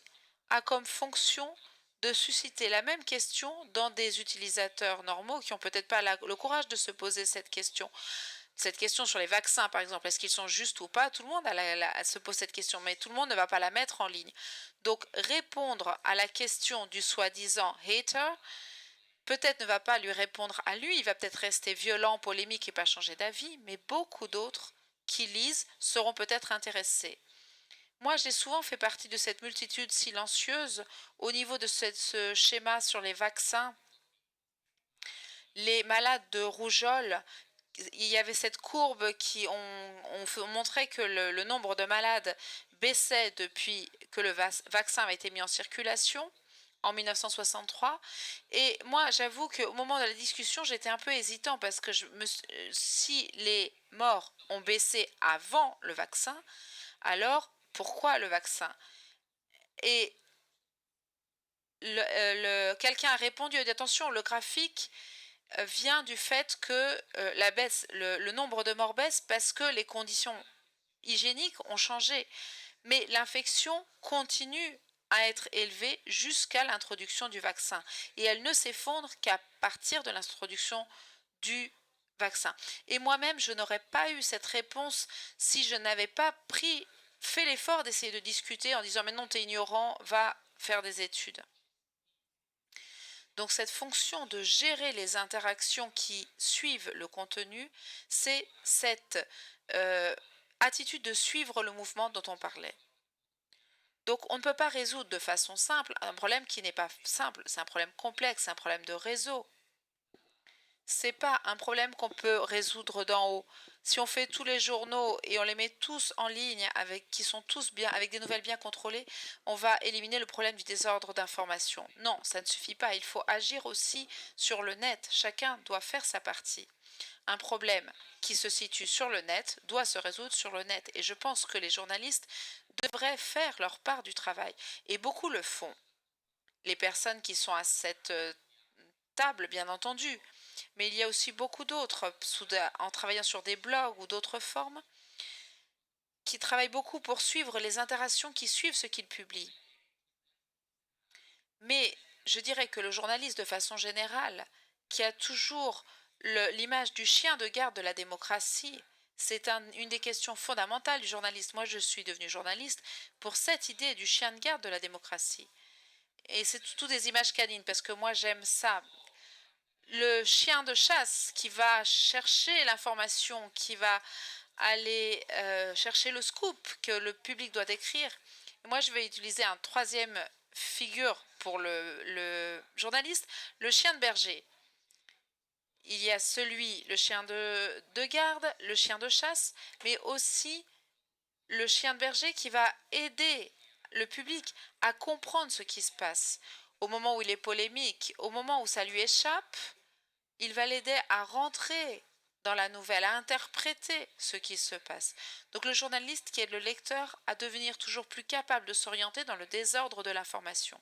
a comme fonction de susciter la même question dans des utilisateurs normaux qui n'ont peut-être pas le courage de se poser cette question. Cette question sur les vaccins, par exemple, est-ce qu'ils sont justes ou pas? Tout le monde se pose cette question, mais tout le monde ne va pas la mettre en ligne. Donc, répondre à la question du soi-disant hater, peut-être ne va pas lui répondre à lui, il va peut-être rester violent, polémique et pas changer d'avis, mais beaucoup d'autres qui lisent seront peut-être intéressés. Moi, j'ai souvent fait partie de cette multitude silencieuse au niveau de ce schéma sur les vaccins. Les malades de rougeole, il y avait cette courbe qui on montrait que le nombre de malades baissait depuis que le vaccin a été mis en circulation en 1963. Et moi, j'avoue qu'au moment de la discussion, j'étais un peu hésitant parce que si les morts ont baissé avant le vaccin, alors pourquoi le vaccin? Et quelqu'un a répondu, attention, le graphique vient du fait que la baisse, le nombre de morts baisse parce que les conditions hygiéniques ont changé. Mais l'infection continue à être élevée jusqu'à l'introduction du vaccin. Et elle ne s'effondre qu'à partir de l'introduction du vaccin. Et moi-même, je n'aurais pas eu cette réponse si je n'avais pas fait l'effort d'essayer de discuter en disant « Mais non, t'es ignorant, va faire des études ». Donc cette fonction de gérer les interactions qui suivent le contenu, c'est cette attitude de suivre le mouvement dont on parlait. Donc on ne peut pas résoudre de façon simple un problème qui n'est pas simple, c'est un problème complexe, c'est un problème de réseau. c'est pas un problème qu'on peut résoudre d'en haut. Si on fait tous les journaux et on les met tous en ligne qui sont tous bien, avec des nouvelles bien contrôlées, on va éliminer le problème du désordre d'information. Non, ça ne suffit pas. Il faut agir aussi sur le net. Chacun doit faire sa partie. Un problème qui se situe sur le net doit se résoudre sur le net. Et je pense que les journalistes devraient faire leur part du travail. Et beaucoup le font. Les personnes qui sont à cette table, bien entendu, mais il y a aussi beaucoup d'autres, en travaillant sur des blogs ou d'autres formes, qui travaillent beaucoup pour suivre les interactions qui suivent ce qu'ils publient. Mais je dirais que le journaliste, de façon générale, qui a toujours l'image du chien de garde de la démocratie, c'est une des questions fondamentales du journaliste. Moi, je suis devenue journaliste pour cette idée du chien de garde de la démocratie. Et c'est tout des images canines, parce que moi, j'aime ça. Le chien de chasse qui va chercher l'information, qui va aller chercher le scoop que le public doit décrire. Et moi, je vais utiliser un troisième figure pour le journaliste, le chien de berger. Il y a le chien de garde, le chien de chasse, mais aussi le chien de berger qui va aider le public à comprendre ce qui se passe. Au moment où il est polémique, au moment où ça lui échappe, il va l'aider à rentrer dans la nouvelle, à interpréter ce qui se passe. Donc le journaliste qui aide le lecteur à devenir toujours plus capable de s'orienter dans le désordre de l'information.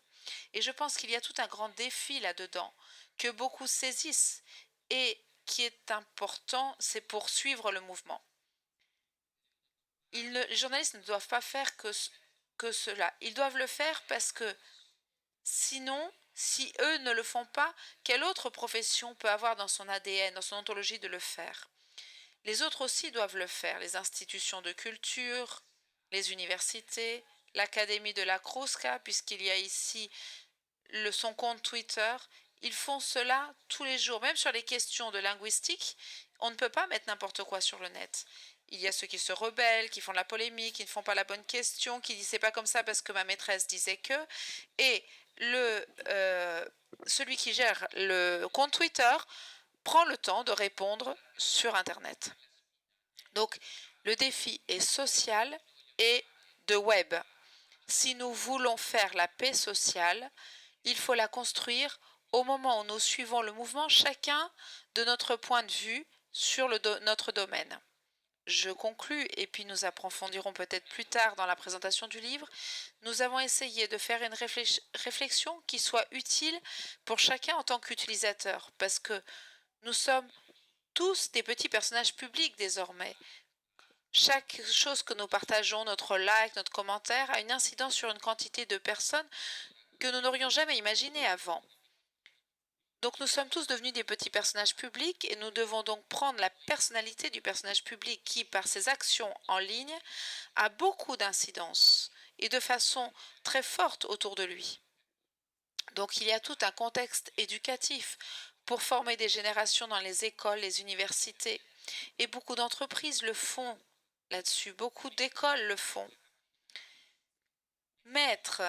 Et je pense qu'il y a tout un grand défi là-dedans que beaucoup saisissent et qui est important, c'est poursuivre le mouvement. Les journalistes ne doivent pas faire que cela. Ils doivent le faire parce que sinon, si eux ne le font pas, quelle autre profession peut avoir dans son ADN, dans son ontologie de le faire? Les autres aussi doivent le faire, les institutions de culture, les universités, l'Académie de la Crusca, puisqu'il y a ici son compte Twitter. Ils font cela tous les jours, même sur les questions de linguistique. On ne peut pas mettre n'importe quoi sur le net. Il y a ceux qui se rebellent, qui font de la polémique, qui ne font pas la bonne question, qui disent c'est pas comme ça parce que ma maîtresse disait que. Et celui qui gère le compte Twitter prend le temps de répondre sur Internet. Donc, le défi est social et de web. Si nous voulons faire la paix sociale, il faut la construire au moment où nous suivons le mouvement, chacun de notre point de vue sur notre domaine. Je conclus et puis nous approfondirons peut-être plus tard dans la présentation du livre. Nous avons essayé de faire une réflexion qui soit utile pour chacun en tant qu'utilisateur, parce que nous sommes tous des petits personnages publics désormais. Chaque chose que nous partageons, notre like, notre commentaire, a une incidence sur une quantité de personnes que nous n'aurions jamais imaginé avant. Donc nous sommes tous devenus des petits personnages publics et nous devons donc prendre la personnalité du personnage public qui, par ses actions en ligne, a beaucoup d'incidence et de façon très forte autour de lui. Donc il y a tout un contexte éducatif pour former des générations dans les écoles, les universités. Et beaucoup d'entreprises le font là-dessus, beaucoup d'écoles le font. Mettre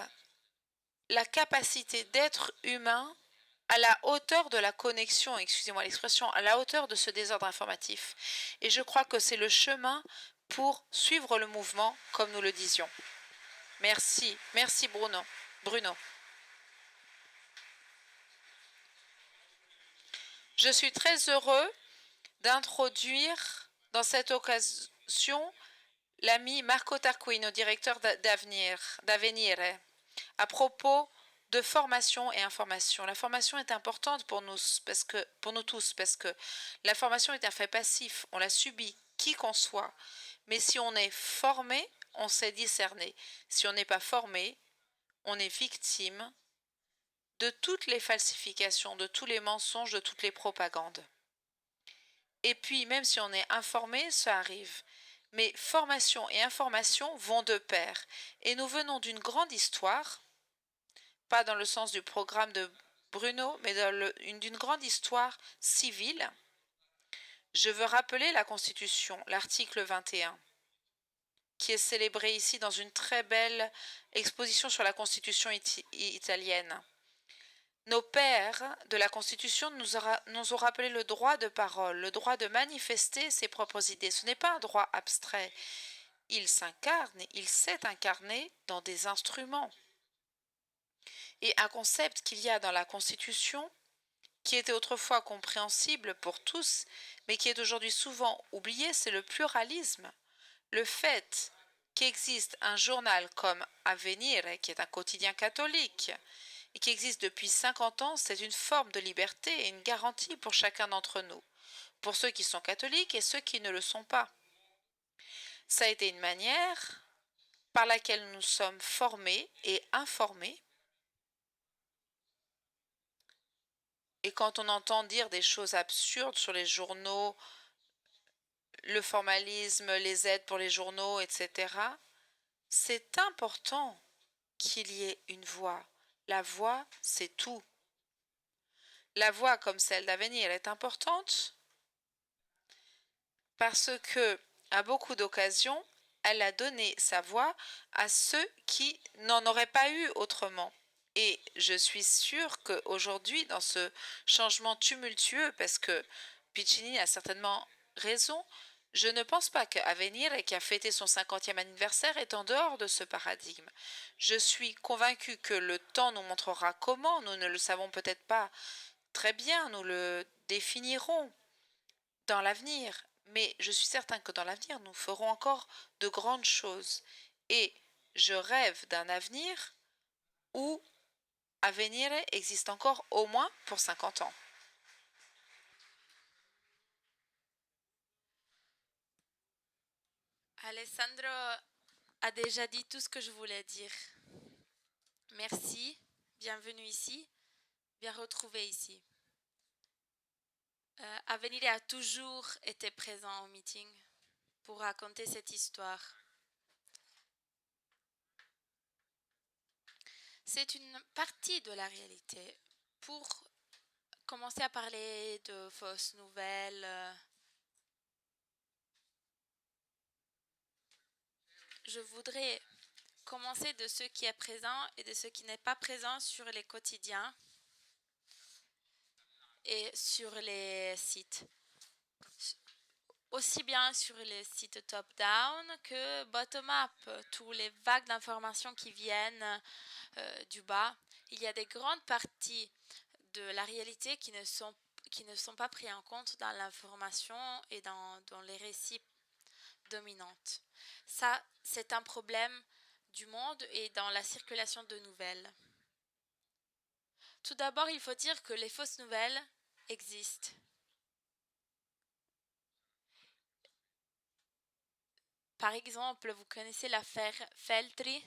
la capacité d'être humain à la hauteur de la connexion, excusez-moi l'expression, à la hauteur de ce désordre informatif. Et je crois que c'est le chemin pour suivre le mouvement, comme nous le disions. Merci, merci Bruno. Je suis très heureux d'introduire dans cette occasion l'ami Marco Tarquino, directeur d'Avenir, à propos de formation et information. La formation est importante pour nous tous, parce que la formation est un fait passif, on la subit, qui qu'on soit. Mais si on est formé, on sait discerner. Si on n'est pas formé, on est victime de toutes les falsifications, de tous les mensonges, de toutes les propagandes. Et puis, même si on est informé, ça arrive. Mais formation et information vont de pair. Et nous venons d'une grande histoire, pas dans le sens du programme de Bruno, mais d'une grande histoire civile. Je veux rappeler la Constitution, l'article 21, qui est célébré ici dans une très belle exposition sur la Constitution italienne. Nos pères de la Constitution nous ont rappelé le droit de parole, le droit de manifester ses propres idées. Ce n'est pas un droit abstrait. Il s'incarne, il s'est incarné dans des instruments. Et un concept qu'il y a dans la Constitution, qui était autrefois compréhensible pour tous, mais qui est aujourd'hui souvent oublié, c'est le pluralisme. Le fait qu'existe un journal comme Avenir, qui est un quotidien catholique, et qui existe depuis 50 ans, c'est une forme de liberté et une garantie pour chacun d'entre nous, pour ceux qui sont catholiques et ceux qui ne le sont pas. Ça a été une manière par laquelle nous sommes formés et informés. Et quand on entend dire des choses absurdes sur les journaux, le formalisme, les aides pour les journaux, etc., c'est important qu'il y ait une voix. La voix, c'est tout. La voix comme celle d'Avenir est importante parce que, à beaucoup d'occasions, elle a donné sa voix à ceux qui n'en auraient pas eu autrement. Et je suis sûre qu'aujourd'hui, dans ce changement tumultueux, parce que Piccini a certainement raison, je ne pense pas qu'Avenir, qui a fêté son 50e anniversaire, est en dehors de ce paradigme. Je suis convaincue que le temps nous montrera comment, nous ne le savons peut-être pas très bien, nous le définirons dans l'avenir, mais je suis certain que dans l'avenir, nous ferons encore de grandes choses. Et je rêve d'un avenir où Avenir existe encore au moins pour 50 ans. Alessandro a déjà dit tout ce que je voulais dire. Merci, bienvenue ici, bien retrouvé ici. Avenir a toujours été présent au meeting pour raconter cette histoire. C'est une partie de la réalité. Pour commencer à parler de fausses nouvelles, je voudrais commencer de ce qui est présent et de ce qui n'est pas présent sur les quotidiens et sur les sites. Aussi bien sur les sites top-down que bottom-up, tous les vagues d'informations qui viennent du bas. Il y a des grandes parties de la réalité qui ne sont pas prises en compte dans l'information et dans les récits dominantes. Ça, c'est un problème du monde et dans la circulation de nouvelles. Tout d'abord, il faut dire que les fausses nouvelles existent. Par exemple, vous connaissez l'affaire Feltri?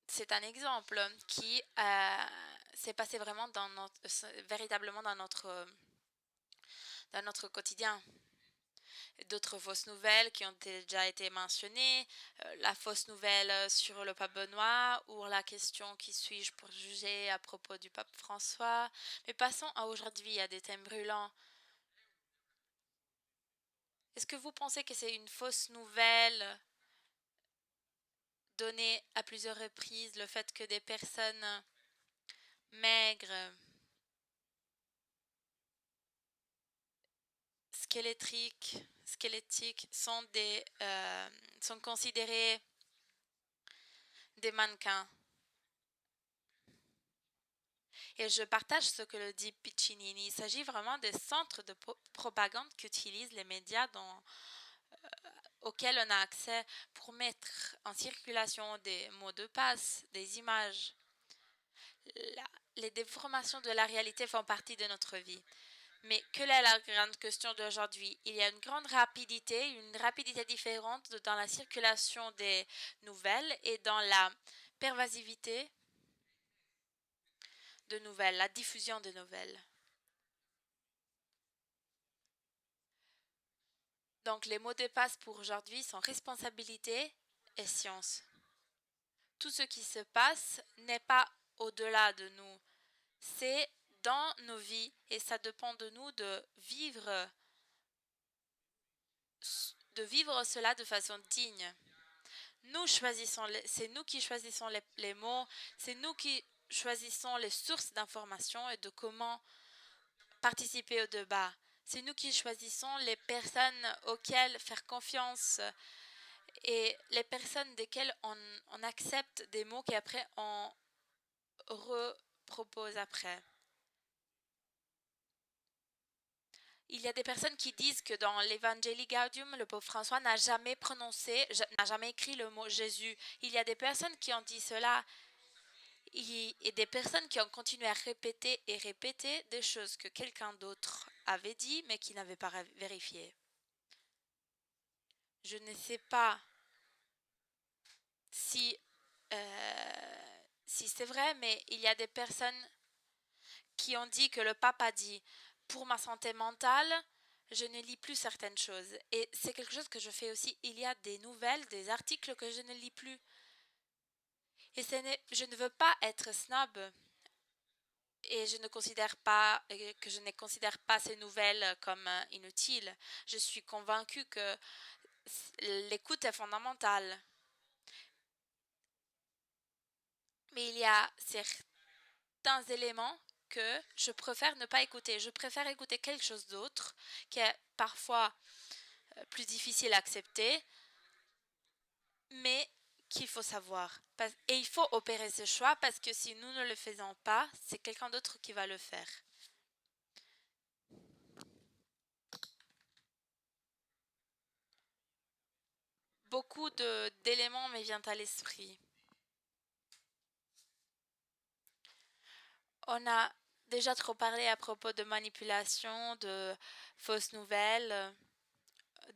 C'est un exemple qui s'est passé vraiment véritablement dans notre quotidien. D'autres fausses nouvelles qui ont déjà été mentionnées, la fausse nouvelle sur le pape Benoît ou la question qui suis-je pour juger à propos du pape François. Mais passons à aujourd'hui, à des thèmes brûlants. Est-ce que vous pensez que c'est une fausse nouvelle donnée à plusieurs reprises, le fait que des personnes maigres, squelettiques sont considérées des mannequins? Et je partage ce que le dit Piccinini. Il s'agit vraiment des centres de propagande qu'utilisent les médias auxquels on a accès pour mettre en circulation des mots de passe, des images. Les déformations de la réalité font partie de notre vie. Mais quelle est la grande question d'aujourd'hui? Il y a une grande rapidité, une rapidité différente dans la circulation des nouvelles et dans la pervasivité de nouvelles, la diffusion de nouvelles. Donc les mots de passe pour aujourd'hui sont responsabilité et science. Tout ce qui se passe n'est pas au-delà de nous, c'est dans nos vies et ça dépend de nous de vivre de vivre cela de façon digne. C'est nous qui choisissons les mots, c'est nous qui choisissons les sources d'informations et de comment participer au débat. C'est nous qui choisissons les personnes auxquelles faire confiance et les personnes desquelles on accepte des mots qu'après on repropose après. Il y a des personnes qui disent que dans l'Evangelii Gaudium, le pape François n'a jamais écrit le mot Jésus. Il y a des personnes qui ont dit cela et des personnes qui ont continué à répéter et répéter des choses que quelqu'un d'autre avait dit mais qui n'avait pas vérifié. Je ne sais pas si c'est vrai, mais il y a des personnes qui ont dit que le pape a dit « Pour ma santé mentale, je ne lis plus certaines choses. » Et c'est quelque chose que je fais aussi. Il y a des nouvelles, des articles que je ne lis plus. Et je ne veux pas être snob. Et je ne considère pas ces nouvelles comme inutiles. Je suis convaincue que l'écoute est fondamentale. Mais il y a certains éléments que je préfère ne pas écouter. Je préfère écouter quelque chose d'autre qui est parfois plus difficile à accepter, mais qu'il faut savoir. Et il faut opérer ce choix parce que si nous ne le faisons pas, c'est quelqu'un d'autre qui va le faire. Beaucoup d'éléments me viennent à l'esprit. On a déjà trop parlé à propos de manipulation, de fausses nouvelles,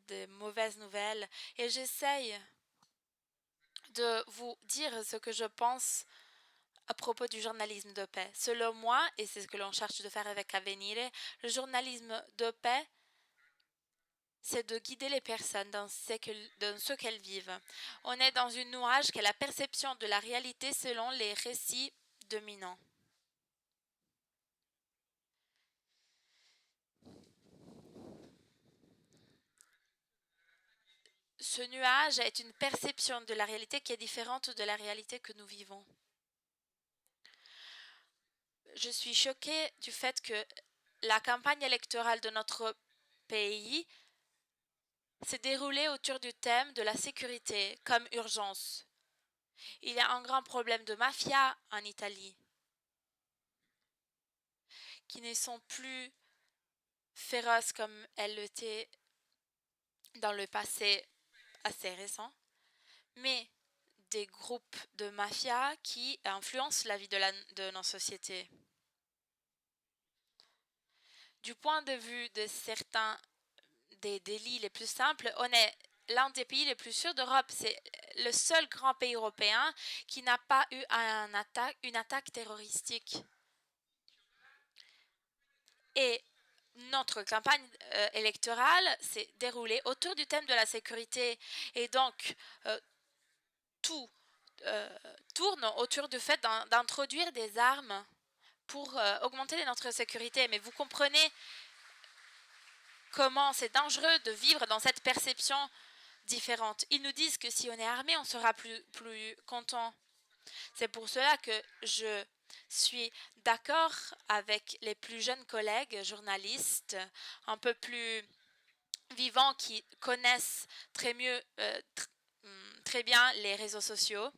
de mauvaises nouvelles, et j'essaye de vous dire ce que je pense à propos du journalisme de paix. Selon moi, et c'est ce que l'on cherche de faire avec Avvenire, le journalisme de paix, c'est de guider les personnes dans ce qu'elles vivent. On est dans une nuage qui est la perception de la réalité selon les récits dominants. Ce nuage est une perception de la réalité qui est différente de la réalité que nous vivons. Je suis choquée du fait que la campagne électorale de notre pays s'est déroulée autour du thème de la sécurité comme urgence. Il y a un grand problème de mafia en Italie qui ne sont plus féroces comme elles l'étaient dans le passé assez récent, mais des groupes de mafia qui influencent la vie de nos sociétés. Du point de vue de certains des délits les plus simples, on est l'un des pays les plus sûrs d'Europe. C'est le seul grand pays européen qui n'a pas eu une attaque terroristique. Et notre campagne électorale s'est déroulée autour du thème de la sécurité. Et donc, tout tourne autour du fait d'introduire des armes pour augmenter notre sécurité. Mais vous comprenez comment c'est dangereux de vivre dans cette perception différente. Ils nous disent que si on est armé, on sera plus content. C'est pour cela que je suis d'accord avec les plus jeunes collègues journalistes, un peu plus vivants, qui connaissent très bien les réseaux sociaux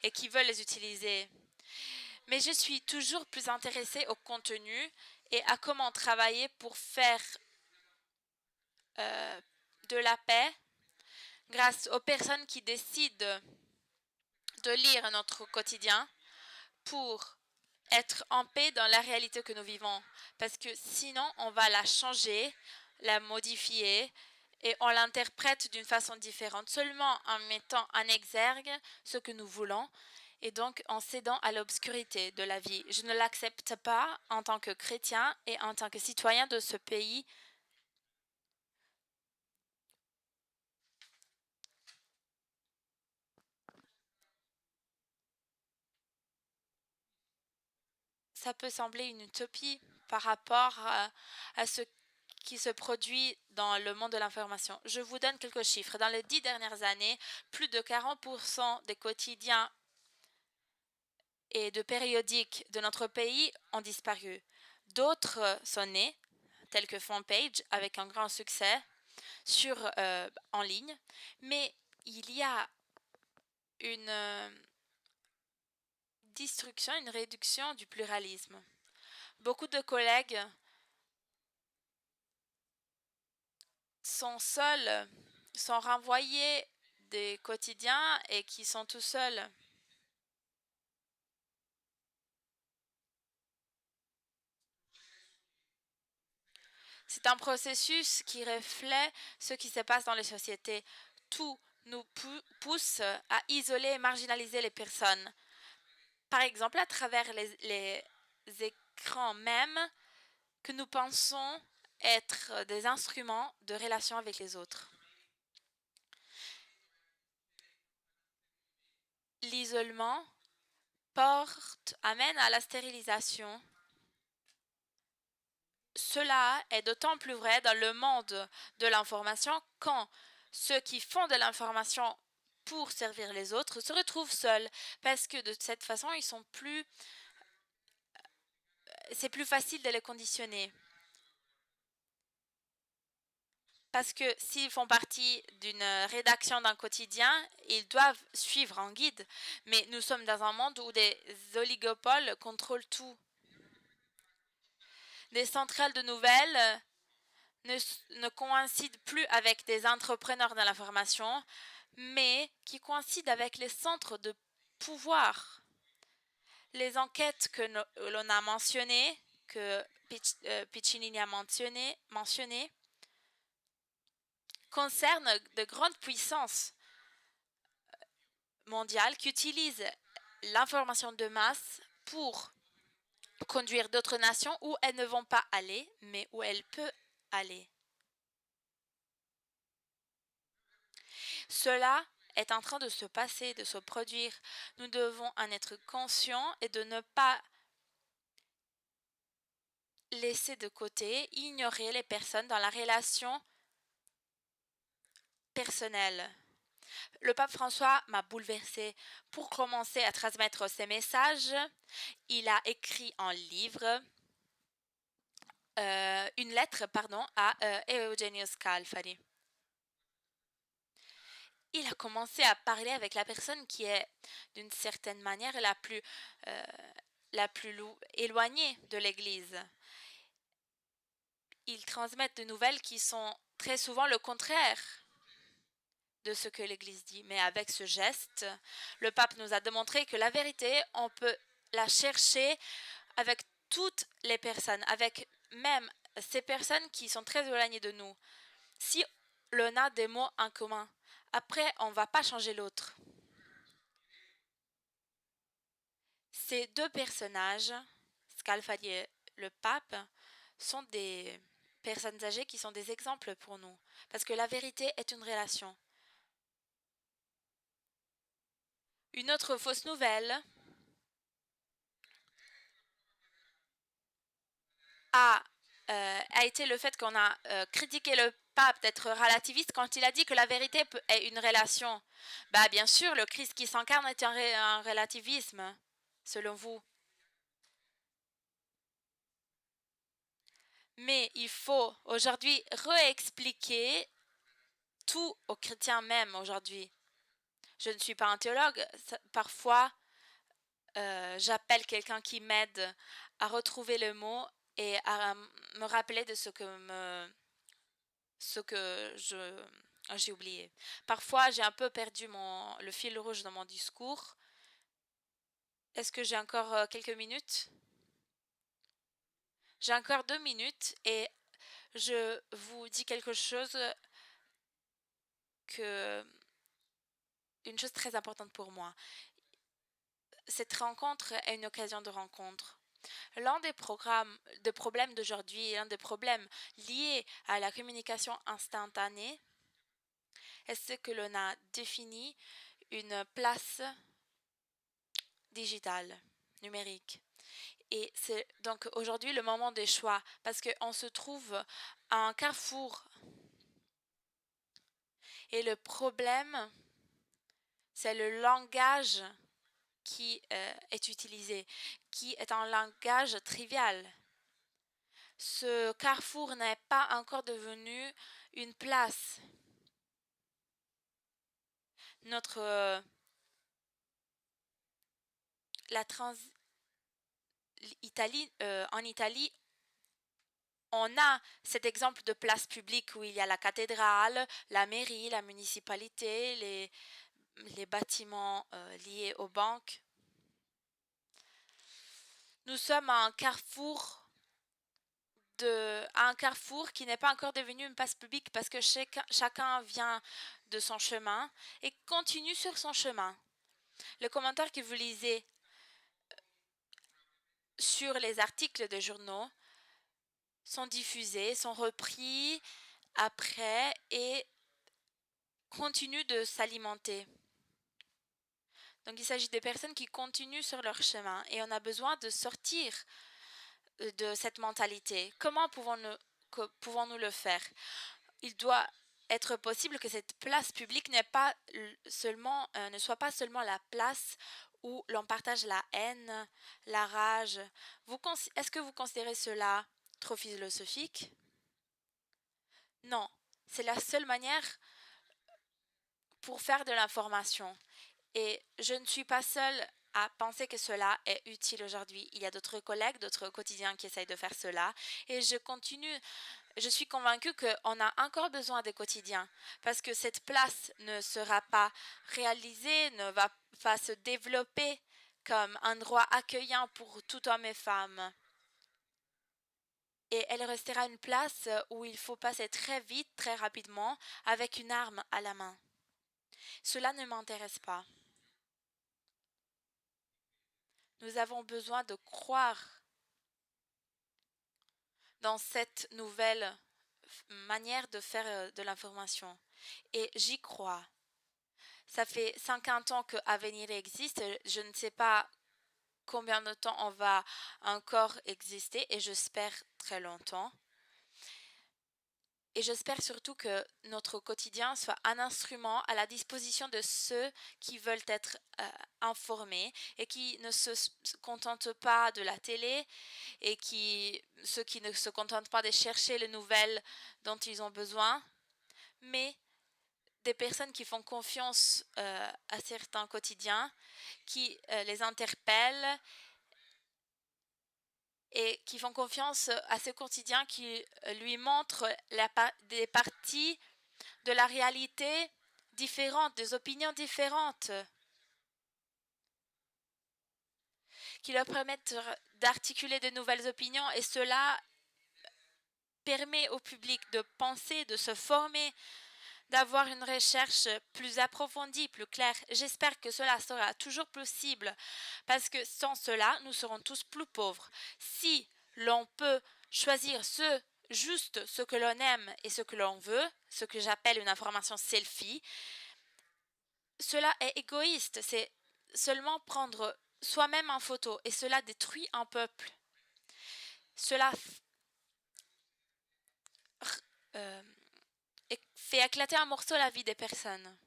et qui veulent les utiliser. Mais je suis toujours plus intéressée au contenu et à comment travailler pour faire de la paix grâce aux personnes qui décident de lire notre quotidien pour être en paix dans la réalité que nous vivons. Parce que sinon, on va la changer, la modifier et on l'interprète d'une façon différente, seulement en mettant en exergue ce que nous voulons et donc en cédant à l'obscurité de la vie. Je ne l'accepte pas en tant que chrétien et en tant que citoyen de ce pays. Ça peut sembler une utopie par rapport à ce qui se produit dans le monde de l'information. Je vous donne quelques chiffres. Dans les 10 dernières années, plus de 40% des quotidiens et de périodiques de notre pays ont disparu. D'autres sont nés, tels que Frontpage, avec un grand succès en ligne, mais il y a une destruction, une réduction du pluralisme. Beaucoup de collègues sont seuls, sont renvoyés des quotidiens et qui sont tout seuls. C'est un processus qui reflète ce qui se passe dans les sociétés. Tout nous pousse à isoler et marginaliser les personnes. Par exemple, à travers les écrans même que nous pensons être des instruments de relation avec les autres. L'isolement amène à la stérilisation. Cela est d'autant plus vrai dans le monde de l'information quand ceux qui font de l'information pour servir les autres se retrouvent seuls parce que de cette façon, c'est plus facile de les conditionner. Parce que s'ils font partie d'une rédaction d'un quotidien, ils doivent suivre un guide. Mais nous sommes dans un monde où des oligopoles contrôlent tout. Des centrales de nouvelles ne coïncident plus avec des entrepreneurs de l'information, mais qui coïncident avec les centres de pouvoir. Les enquêtes que l'on a mentionnées, que Piccinini a mentionnées, concernent de grandes puissances mondiales qui utilisent l'information de masse pour conduire d'autres nations où elles ne vont pas aller, mais où elles peuvent aller. Cela est en train de se passer, de se produire. Nous devons en être conscients et de ne pas laisser de côté, ignorer les personnes dans la relation personnelle. Le pape François m'a bouleversée. Pour commencer à transmettre ses messages, il a écrit un livre, une lettre, à Eugenius Scalfari. Il a commencé à parler avec la personne qui est, d'une certaine manière, la plus éloignée de l'Église. Ils transmettent de nouvelles qui sont très souvent le contraire de ce que l'Église dit. Mais avec ce geste, le pape nous a démontré que la vérité, on peut la chercher avec toutes les personnes, avec même ces personnes qui sont très éloignées de nous. Si l'on a des mots en commun, après, on ne va pas changer l'autre. Ces deux personnages, Scalfari et le pape, sont des personnes âgées qui sont des exemples pour nous. Parce que la vérité est une relation. Une autre fausse nouvelle a été le fait qu'on a critiqué le pape d'être relativiste quand il a dit que la vérité est une relation. Bah, bien sûr, le Christ qui s'incarne est un relativisme, selon vous. Mais il faut aujourd'hui réexpliquer tout aux chrétiens même aujourd'hui. Je ne suis pas un théologue. Parfois, j'appelle quelqu'un qui m'aide à retrouver le mot et à me rappeler de ce que j'ai oublié. Parfois, j'ai un peu perdu le fil rouge dans mon discours. Est-ce que j'ai encore quelques minutes? J'ai encore 2 minutes et je vous dis quelque chose une chose très importante pour moi. Cette rencontre est une occasion de rencontre. L'un des problèmes d'aujourd'hui, l'un des problèmes liés à la communication instantanée, est ce que l'on a défini une place digitale, numérique. Et c'est donc aujourd'hui le moment des choix, parce qu'on se trouve à un carrefour. Et le problème, c'est le langage qui est utilisé, qui est un langage trivial. Ce carrefour n'est pas encore devenu une place. En Italie, on a cet exemple de place publique où il y a la cathédrale, la mairie, la municipalité, les bâtiments liés aux banques. Nous sommes à un carrefour qui n'est pas encore devenu une place publique parce que chacun vient de son chemin et continue sur son chemin. Le commentaire que vous lisez sur les articles de journaux sont diffusés, sont repris après et continuent de s'alimenter. Donc il s'agit des personnes qui continuent sur leur chemin et on a besoin de sortir de cette mentalité. Comment pouvons-nous le faire? Il doit être possible que cette place publique ne soit pas seulement la place où l'on partage la haine, la rage. Est-ce que vous considérez cela trop philosophique? Non, c'est la seule manière pour faire de l'information. Et je ne suis pas seule à penser que cela est utile aujourd'hui. Il y a d'autres collègues, d'autres quotidiens qui essayent de faire cela. Et je suis convaincue qu'on a encore besoin des quotidiens parce que cette place ne sera pas réalisée, ne va pas se développer comme un endroit accueillant pour tout homme et femme. Et elle restera une place où il faut passer très vite, très rapidement, avec une arme à la main. Cela ne m'intéresse pas. Nous avons besoin de croire dans cette nouvelle manière de faire de l'information. Et j'y crois. Ça fait 50 ans que Avenir existe. Je ne sais pas combien de temps on va encore exister et j'espère très longtemps. Et j'espère surtout que notre quotidien soit un instrument à la disposition de ceux qui veulent être informés et qui ne se contentent pas de la télé et ceux qui ne se contentent pas de chercher les nouvelles dont ils ont besoin, mais des personnes qui font confiance à certains quotidiens, qui les interpellent et qui font confiance à ce quotidien qui lui montre des parties de la réalité différentes, des opinions différentes, qui leur permettent d'articuler de nouvelles opinions et cela permet au public de penser, de se former, d'avoir une recherche plus approfondie, plus claire. J'espère que cela sera toujours possible parce que sans cela, nous serons tous plus pauvres. Si l'on peut choisir juste ce que l'on aime et ce que l'on veut, ce que j'appelle une information selfie, cela est égoïste. C'est seulement prendre soi-même en photo et cela détruit un peuple. Cela fait éclater un morceau la vie des personnes.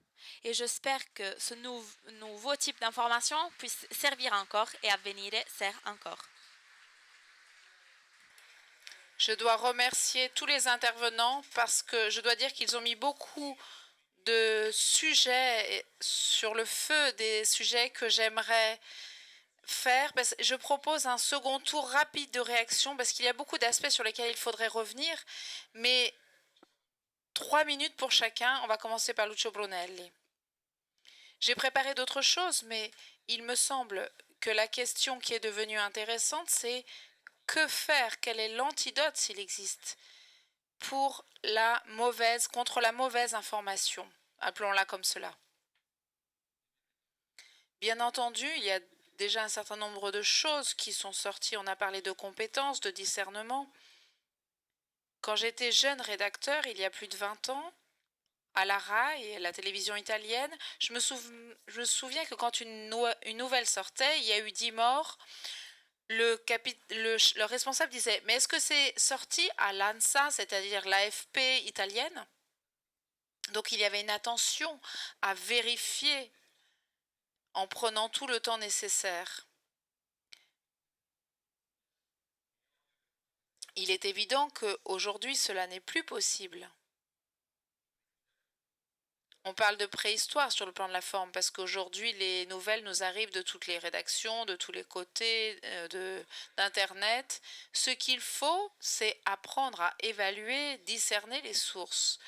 Et j'espère que ce nouveau type d'information puisse servir encore et à venir sert encore. Je dois remercier tous les intervenants parce que je dois dire qu'ils ont mis beaucoup de sujets sur le feu, des sujets que j'aimerais faire. Je propose un second tour rapide de réaction parce qu'il y a beaucoup d'aspects sur lesquels il faudrait revenir, mais 3 minutes pour chacun. On va commencer par Lucio Brunelli. J'ai préparé d'autres choses, mais il me semble que la question qui est devenue intéressante, c'est que faire? Quel est l'antidote, s'il existe, contre la mauvaise information? Appelons-la comme cela. Bien entendu, il y a déjà un certain nombre de choses qui sont sorties. On a parlé de compétences, de discernement. Quand j'étais jeune rédacteur, il y a plus de 20 ans, à la RAI, la télévision italienne, je me souviens que quand une nouvelle sortait, il y a eu 10 morts le responsable disait, mais est-ce que c'est sorti à l'ANSA, c'est-à-dire l'AFP italienne? Donc il y avait une attention à vérifier en prenant tout le temps nécessaire. Il est évident qu'aujourd'hui, cela n'est plus possible. On parle de préhistoire sur le plan de la forme parce qu'aujourd'hui, les nouvelles nous arrivent de toutes les rédactions, de tous les côtés d'Internet. Ce qu'il faut, c'est apprendre à évaluer, discerner les sources,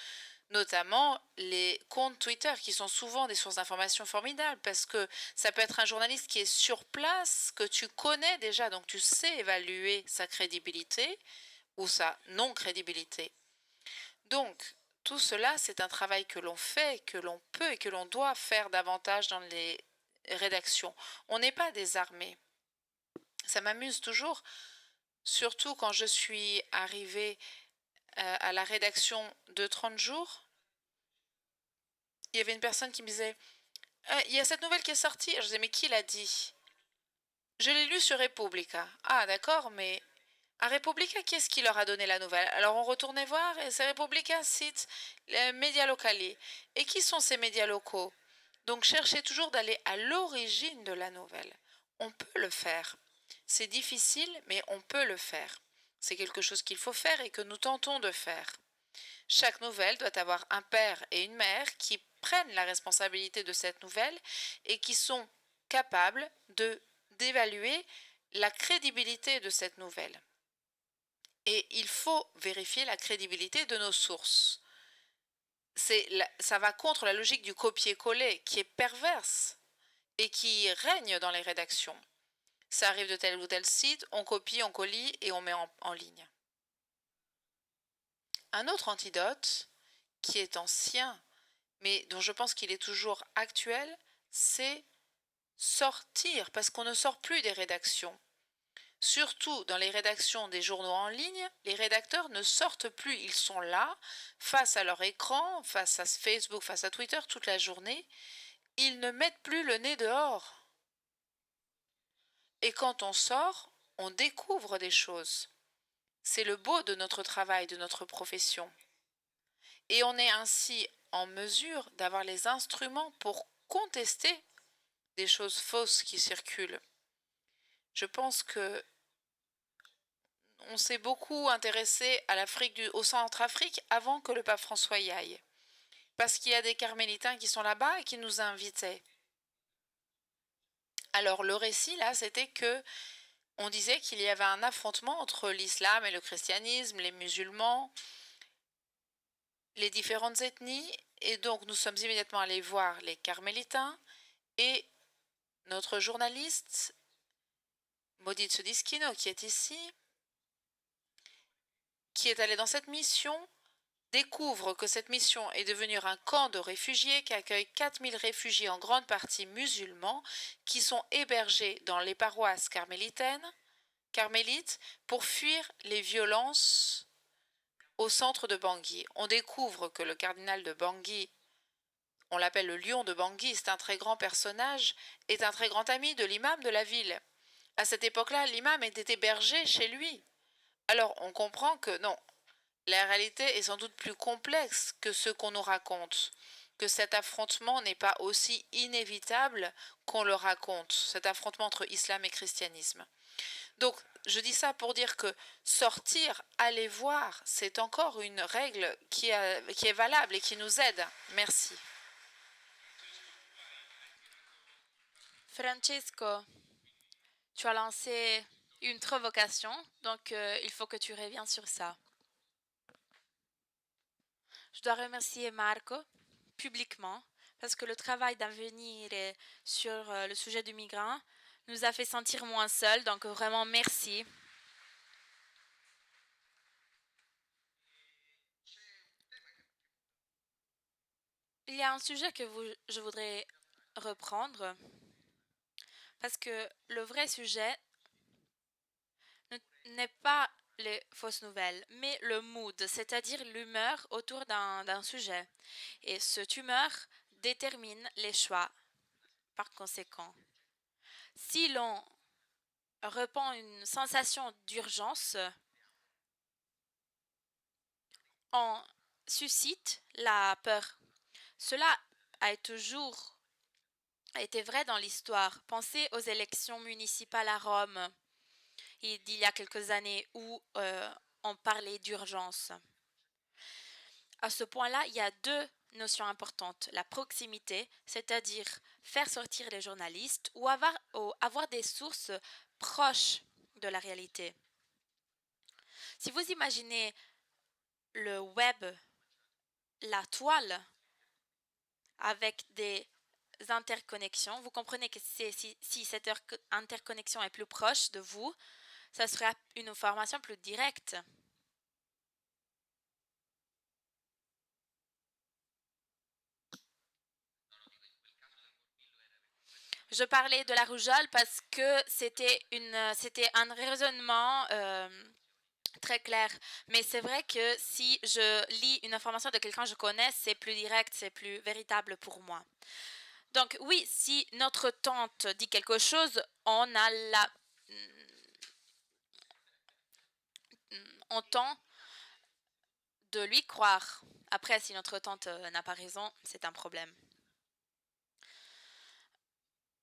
notamment les comptes Twitter qui sont souvent des sources d'informations formidables parce que ça peut être un journaliste qui est sur place, que tu connais déjà, donc tu sais évaluer sa crédibilité ou sa non-crédibilité. Donc, tout cela, c'est un travail que l'on fait, que l'on peut et que l'on doit faire davantage dans les rédactions. On n'est pas désarmé. Ça m'amuse toujours, surtout quand je suis arrivée à la rédaction de 30 jours. Il y avait une personne qui me disait il y a cette nouvelle qui est sortie. Je disais mais qui l'a dit? Je l'ai lu sur Repubblica. Ah d'accord, mais à Repubblica, qui est-ce qui leur a donné la nouvelle? Alors on retournait voir et c'est Repubblica cite les médias locaux. Et qui sont ces médias locaux? Donc cherchez toujours d'aller à l'origine de la nouvelle. On peut le faire. C'est difficile, mais on peut le faire. C'est quelque chose qu'il faut faire et que nous tentons de faire. Chaque nouvelle doit avoir un père et une mère qui prennent la responsabilité de cette nouvelle et qui sont capables d'évaluer la crédibilité de cette nouvelle. Et il faut vérifier la crédibilité de nos sources. Ça va contre la logique du copier-coller qui est perverse et qui règne dans les rédactions. Ça arrive de tel ou tel site, on copie, on colie et on met en ligne. Un autre antidote, qui est ancien, mais dont je pense qu'il est toujours actuel, c'est sortir, parce qu'on ne sort plus des rédactions. Surtout dans les rédactions des journaux en ligne, les rédacteurs ne sortent plus, ils sont là, face à leur écran, face à Facebook, face à Twitter toute la journée, ils ne mettent plus le nez dehors. Et quand on sort, on découvre des choses. C'est le beau de notre travail, de notre profession. Et on est ainsi en mesure d'avoir les instruments pour contester des choses fausses qui circulent. Je pense que on s'est beaucoup intéressé à au Centrafrique avant que le pape François y aille. Parce qu'il y a des carmélitains qui sont là-bas et qui nous invitaient. Alors le récit là, c'était que on disait qu'il y avait un affrontement entre l'islam et le christianisme, les musulmans, les différentes ethnies, et donc nous sommes immédiatement allés voir les carmélitains et notre journaliste Maurizio Dischino qui est ici, qui est allé dans cette mission, découvre que cette mission est devenue un camp de réfugiés qui accueille 4000 réfugiés en grande partie musulmans qui sont hébergés dans les paroisses carmélites pour fuir les violences au centre de Bangui. On découvre que le cardinal de Bangui, on l'appelle le lion de Bangui, c'est un très grand personnage, est un très grand ami de l'imam de la ville. À cette époque-là, l'imam était hébergé chez lui. Alors on comprend que non, la réalité est sans doute plus complexe que ce qu'on nous raconte, que cet affrontement n'est pas aussi inévitable qu'on le raconte, cet affrontement entre islam et christianisme. Donc, je dis ça pour dire que sortir, aller voir, c'est encore une règle qui est valable et qui nous aide. Merci. Francesco, tu as lancé une provocation, donc il faut que tu reviennes sur ça. Je dois remercier Marco publiquement parce que le travail d'avenir sur le sujet du migrant nous a fait sentir moins seuls, donc vraiment merci. Il y a un sujet que je voudrais reprendre parce que le vrai sujet n'est pas les fausses nouvelles, mais le mood, c'est-à-dire l'humeur autour d'un sujet. Et cette humeur détermine les choix par conséquent. Si l'on répand une sensation d'urgence, on suscite la peur. Cela a toujours été vrai dans l'histoire. Pensez aux élections municipales à Rome d'il y a quelques années où on parlait d'urgence. À ce point-là, il y a deux notions importantes. La proximité, c'est-à-dire faire sortir les journalistes ou avoir des sources proches de la réalité. Si vous imaginez le web, la toile, avec des interconnexions, vous comprenez que si cette interconnexion est plus proche de vous, ça sera une information plus directe. Je parlais de la rougeole parce que c'était un raisonnement très clair. Mais c'est vrai que si je lis une information de quelqu'un que je connais, c'est plus direct, c'est plus véritable pour moi. Donc oui, si notre tante dit quelque chose, on tend de lui croire. Après, si notre tante n'a pas raison, c'est un problème.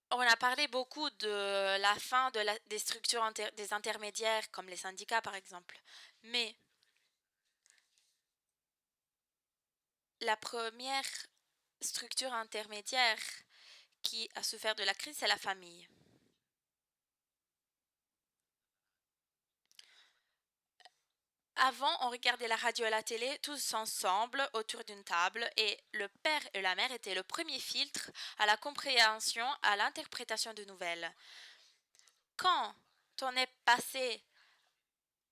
On a parlé beaucoup de la fin des structures des intermédiaires, comme les syndicats par exemple. Mais la première structure intermédiaire qui a souffert de la crise, c'est la famille. Avant, on regardait la radio et la télé tous ensemble autour d'une table et le père et la mère étaient le premier filtre à la compréhension, à l'interprétation de nouvelles. Quand on est passé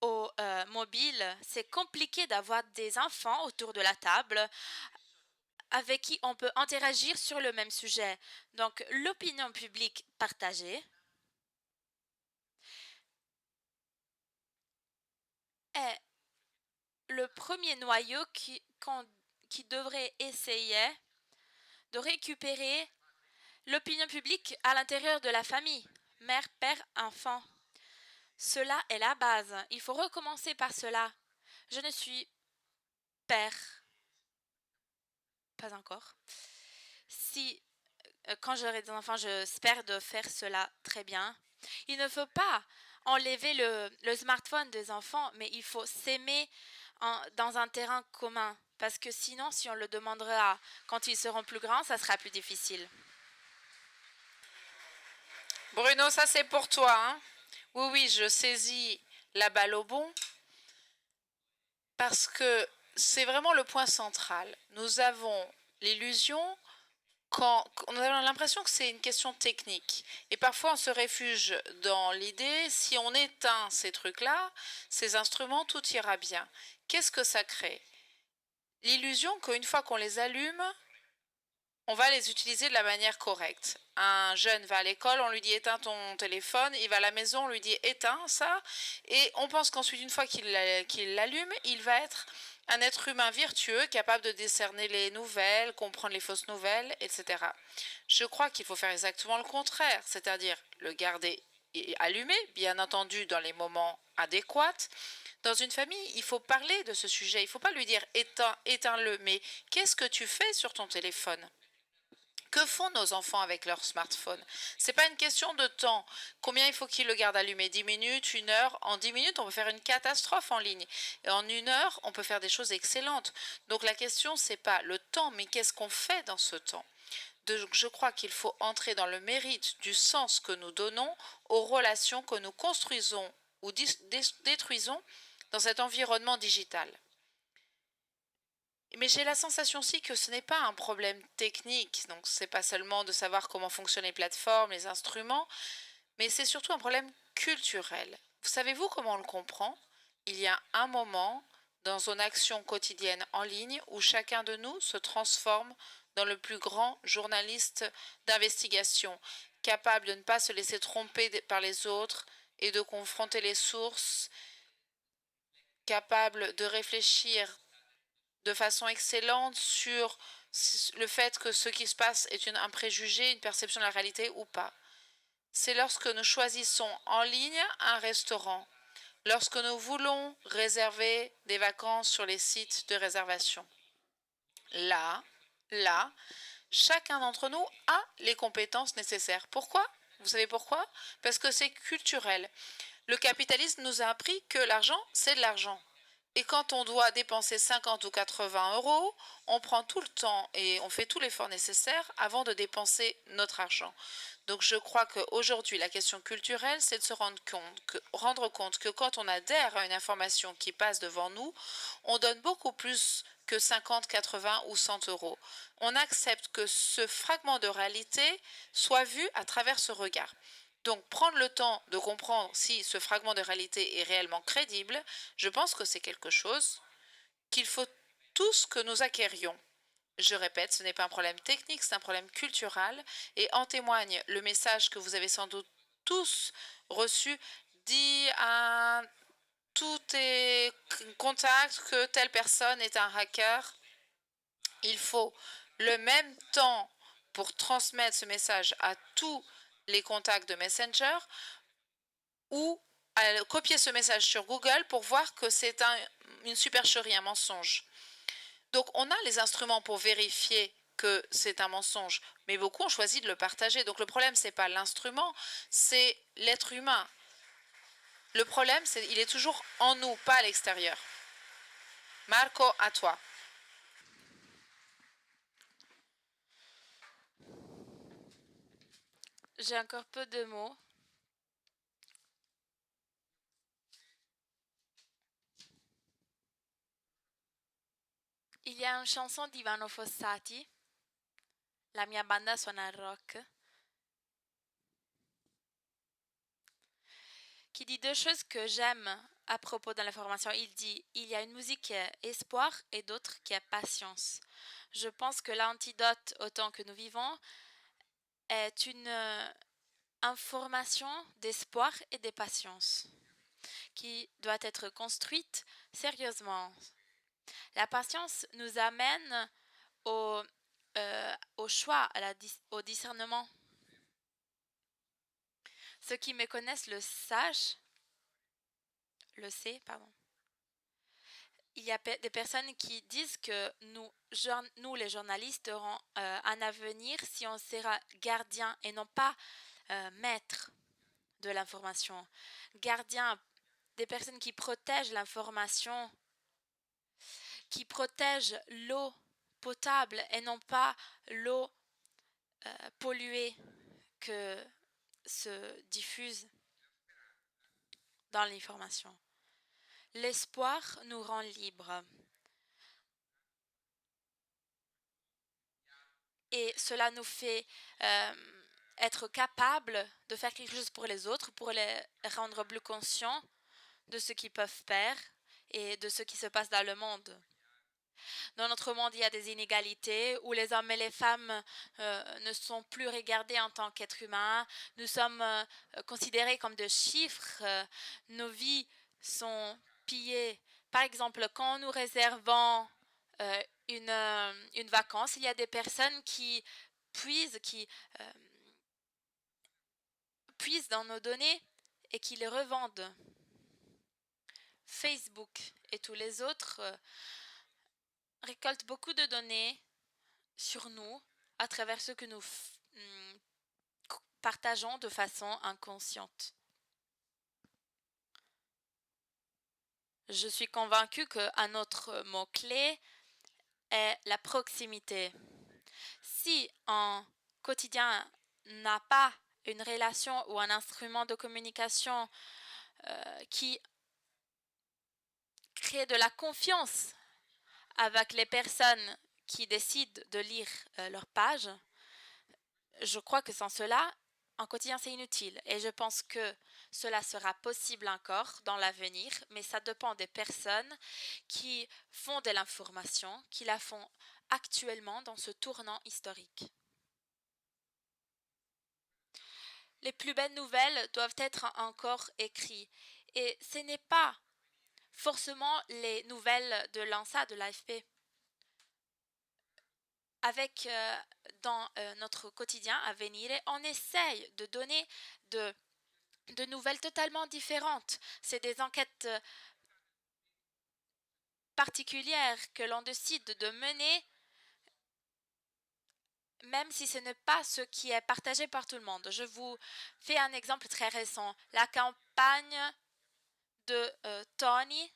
au mobile, c'est compliqué d'avoir des enfants autour de la table avec qui on peut interagir sur le même sujet. Donc l'opinion publique partagée est le premier noyau qui devrait essayer de récupérer l'opinion publique à l'intérieur de la famille, mère, père, enfant. Cela est la base. Il faut recommencer par cela. Je ne suis père. Pas encore. Si, quand j'aurai des enfants, j'espère de faire cela très bien. Il ne faut pas enlever le smartphone des enfants, mais il faut s'aimer dans un terrain commun. Parce que sinon, si on le demandera quand ils seront plus grands, ça sera plus difficile. Bruno, ça c'est pour toi. Hein? Oui, oui, je saisis la balle au bon parce que c'est vraiment le point central. Nous avons l'illusion quand on a l'impression que c'est une question technique. Et parfois, on se réfugie dans l'idée, si on éteint ces trucs-là, ces instruments, tout ira bien. Qu'est-ce que ça crée? L'illusion qu'une fois qu'on les allume, on va les utiliser de la manière correcte. Un jeune va à l'école, on lui dit éteins ton téléphone, il va à la maison, on lui dit éteins ça, et on pense qu'ensuite, une fois qu'il l'allume, il va être un être humain vertueux, capable de décerner les nouvelles, comprendre les fausses nouvelles, etc. Je crois qu'il faut faire exactement le contraire, c'est-à-dire le garder allumé, bien entendu dans les moments adéquats. Dans une famille, il faut parler de ce sujet, il ne faut pas lui dire éteins-le, mais qu'est-ce que tu fais sur ton téléphone? Que font nos enfants avec leur smartphone? C'est pas une question de temps. Combien il faut qu'ils le gardent allumé? 10 minutes, 1 heure? En 10 minutes, on peut faire une catastrophe en ligne. Et en 1 heure, on peut faire des choses excellentes. Donc la question, c'est pas le temps, mais qu'est-ce qu'on fait dans ce temps? Je crois qu'il faut entrer dans le mérite du sens que nous donnons aux relations que nous construisons ou détruisons dans cet environnement digital. Mais j'ai la sensation aussi que ce n'est pas un problème technique, donc c'est pas seulement de savoir comment fonctionnent les plateformes, les instruments, mais c'est surtout un problème culturel. Vous savez-vous comment on le comprend? Il y a un moment dans une action quotidienne en ligne où chacun de nous se transforme dans le plus grand journaliste d'investigation, capable de ne pas se laisser tromper par les autres et de confronter les sources, capable de réfléchir de façon excellente sur le fait que ce qui se passe est un préjugé, une perception de la réalité ou pas. c'est lorsque nous choisissons en ligne un restaurant, lorsque nous voulons réserver des vacances sur les sites de réservation. Là, chacun d'entre nous a les compétences nécessaires. Pourquoi? Vous savez pourquoi? Parce que c'est culturel. Le capitalisme nous a appris que l'argent, c'est de l'argent. Et quand on doit dépenser 50 ou 80 euros, on prend tout le temps et on fait tout l'effort nécessaire avant de dépenser notre argent. Donc je crois qu'aujourd'hui, la question culturelle, c'est de se rendre compte que quand on adhère à une information qui passe devant nous, on donne beaucoup plus que 50, 80 ou 100 euros. On accepte que ce fragment de réalité soit vu à travers ce regard. Donc prendre le temps de comprendre si ce fragment de réalité est réellement crédible, je pense que c'est quelque chose qu'il faut tous que nous acquérions. Je répète, ce n'est pas un problème technique, c'est un problème culturel et en témoigne le message que vous avez sans doute tous reçu, dit à tous tes contacts que telle personne est un hacker. Il faut le même temps pour transmettre ce message à tous les contacts de Messenger ou à copier ce message sur Google pour voir que c'est une supercherie, un mensonge. Donc on a les instruments pour vérifier que c'est un mensonge, mais beaucoup ont choisi de le partager. Donc le problème, ce n'est pas l'instrument, c'est l'être humain. Le problème, il est toujours en nous, pas à l'extérieur. Marco, à toi. J'ai encore peu de mots. Il y a une chanson d'Ivano Fossati, La mia banda suona il rock, qui dit deux choses que j'aime à propos de l'information. Il dit il y a une musique qui est espoir et d'autre qui est patience. Je pense que l'antidote au temps que nous vivons est une information d'espoir et de patience qui doit être construite sérieusement. La patience nous amène au choix, au discernement. Ceux qui me connaissent le sait, pardon. Il y a des personnes qui disent que nous les journalistes, aurons un avenir si on sera gardien et non pas maître de l'information. Gardien, des personnes qui protègent l'information, qui protègent l'eau potable et non pas l'eau polluée que se diffuse dans l'information. L'espoir nous rend libres. Et cela nous fait être capables de faire quelque chose pour les autres, pour les rendre plus conscients de ce qu'ils peuvent faire et de ce qui se passe dans le monde. Dans notre monde, il y a des inégalités où les hommes et les femmes ne sont plus regardés en tant qu'êtres humains. Nous sommes considérés comme des chiffres. Nos vies sont pillées. Par exemple, quand nous réservons une vacance, il y a des personnes qui puisent dans nos données et qui les revendent. Facebook et tous les autres récoltent beaucoup de données sur nous à travers ce que nous partageons de façon inconsciente. Je suis convaincue qu'un autre mot-clé est la proximité. Si un quotidien n'a pas une relation ou un instrument de communication qui crée de la confiance avec les personnes qui décident de lire leur page, je crois que sans cela, un quotidien c'est inutile. Et je pense que cela sera possible encore dans l'avenir, mais ça dépend des personnes qui font de l'information, qui la font actuellement dans ce tournant historique. Les plus belles nouvelles doivent être encore écrites. Et ce n'est pas forcément les nouvelles de l'ANSA, de l'AFP. avec dans notre quotidien à venir, on essaye de donner de nouvelles totalement différentes. C'est des enquêtes particulières que l'on décide de mener, même si ce n'est pas ce qui est partagé par tout le monde. Je vous fais un exemple très récent. La campagne de Tony,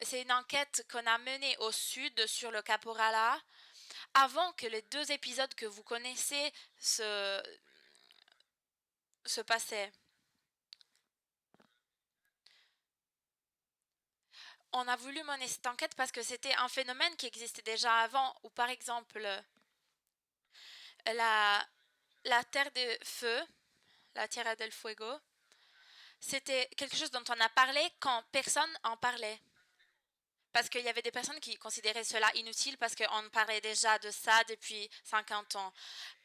c'est une enquête qu'on a menée au sud sur le caporalat avant que les 2 épisodes que vous connaissez se passaient. On a voulu mener cette enquête parce que c'était un phénomène qui existait déjà avant, ou par exemple la Terre de Feu, la Tierra del Fuego, c'était quelque chose dont on a parlé quand personne en parlait. Parce qu'il y avait des personnes qui considéraient cela inutile parce qu'on parlait déjà de ça depuis 50 ans.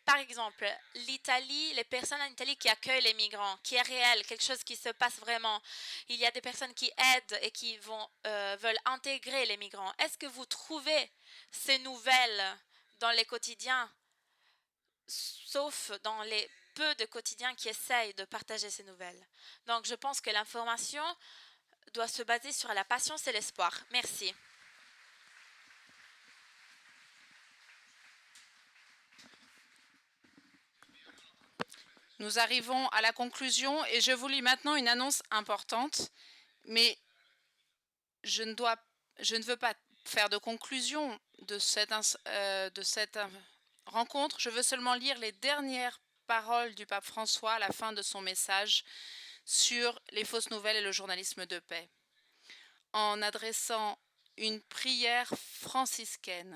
Par exemple, l'Italie, les personnes en Italie qui accueillent les migrants, qui est réel, quelque chose qui se passe vraiment. Il y a des personnes qui aident et qui veulent intégrer les migrants. Est-ce que vous trouvez ces nouvelles dans les quotidiens, sauf dans les peu de quotidiens qui essayent de partager ces nouvelles? Donc, je pense que l'information doit se baser sur la patience et l'espoir. Merci. Nous arrivons à la conclusion et je vous lis maintenant une annonce importante, mais je ne veux pas faire de conclusion de cette rencontre. Je veux seulement lire les dernières paroles du pape François à la fin de son message sur les fausses nouvelles et le journalisme de paix, en adressant une prière franciscaine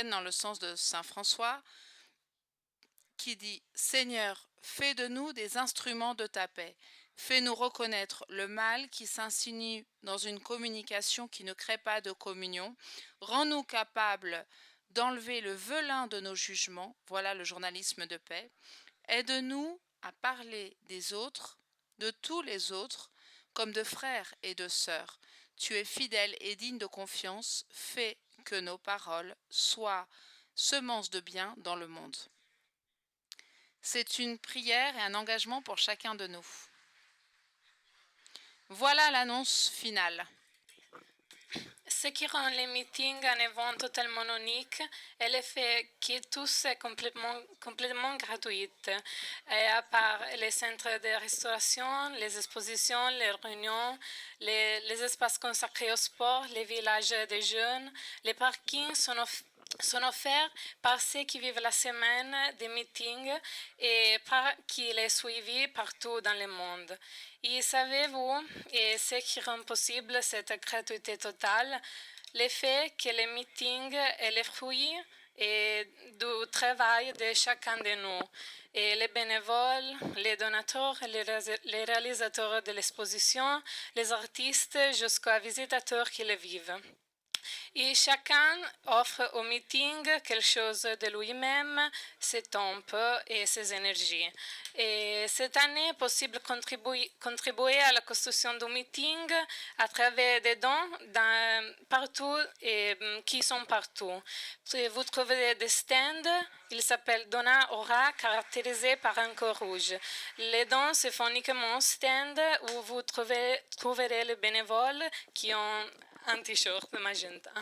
dans le sens de Saint François, qui dit « Seigneur, fais de nous des instruments de ta paix. Fais-nous reconnaître le mal qui s'insinue dans une communication qui ne crée pas de communion. Rends-nous capables d'enlever le velin de nos jugements. » Voilà le journalisme de paix. « Aide-nous à parler des autres, de tous les autres, comme de frères et de sœurs. Tu es fidèle et digne de confiance. Fais que nos paroles soient semences de bien dans le monde. » C'est une prière et un engagement pour chacun de nous. Voilà l'annonce finale. Ce qui rend les meetings un événement totalement unique est le fait que tout est complètement gratuit. Et à part les centres de restauration, les expositions, les réunions, les espaces consacrés au sport, les villages des jeunes, les parkings sont offerts par ceux qui vivent la semaine des meetings et par qui les suivent partout dans le monde. Et savez-vous, et ce qui rend possible cette gratuité totale, le fait que les meetings est le fruit et du travail de chacun de nous. Et les bénévoles, les donateurs, les réalisateurs de l'exposition, les artistes jusqu'aux visitateurs qui le vivent. Et chacun offre au meeting quelque chose de lui-même, ses temps et ses énergies. Et cette année, est possible contribuer à la construction du meeting à travers des dons partout et qui sont partout. Vous trouverez des stands, ils s'appellent Dona Aura, caractérisés par un cœur rouge. Les dons se font uniquement au stand où vous trouverez les bénévoles qui ont un t-shirt magenta.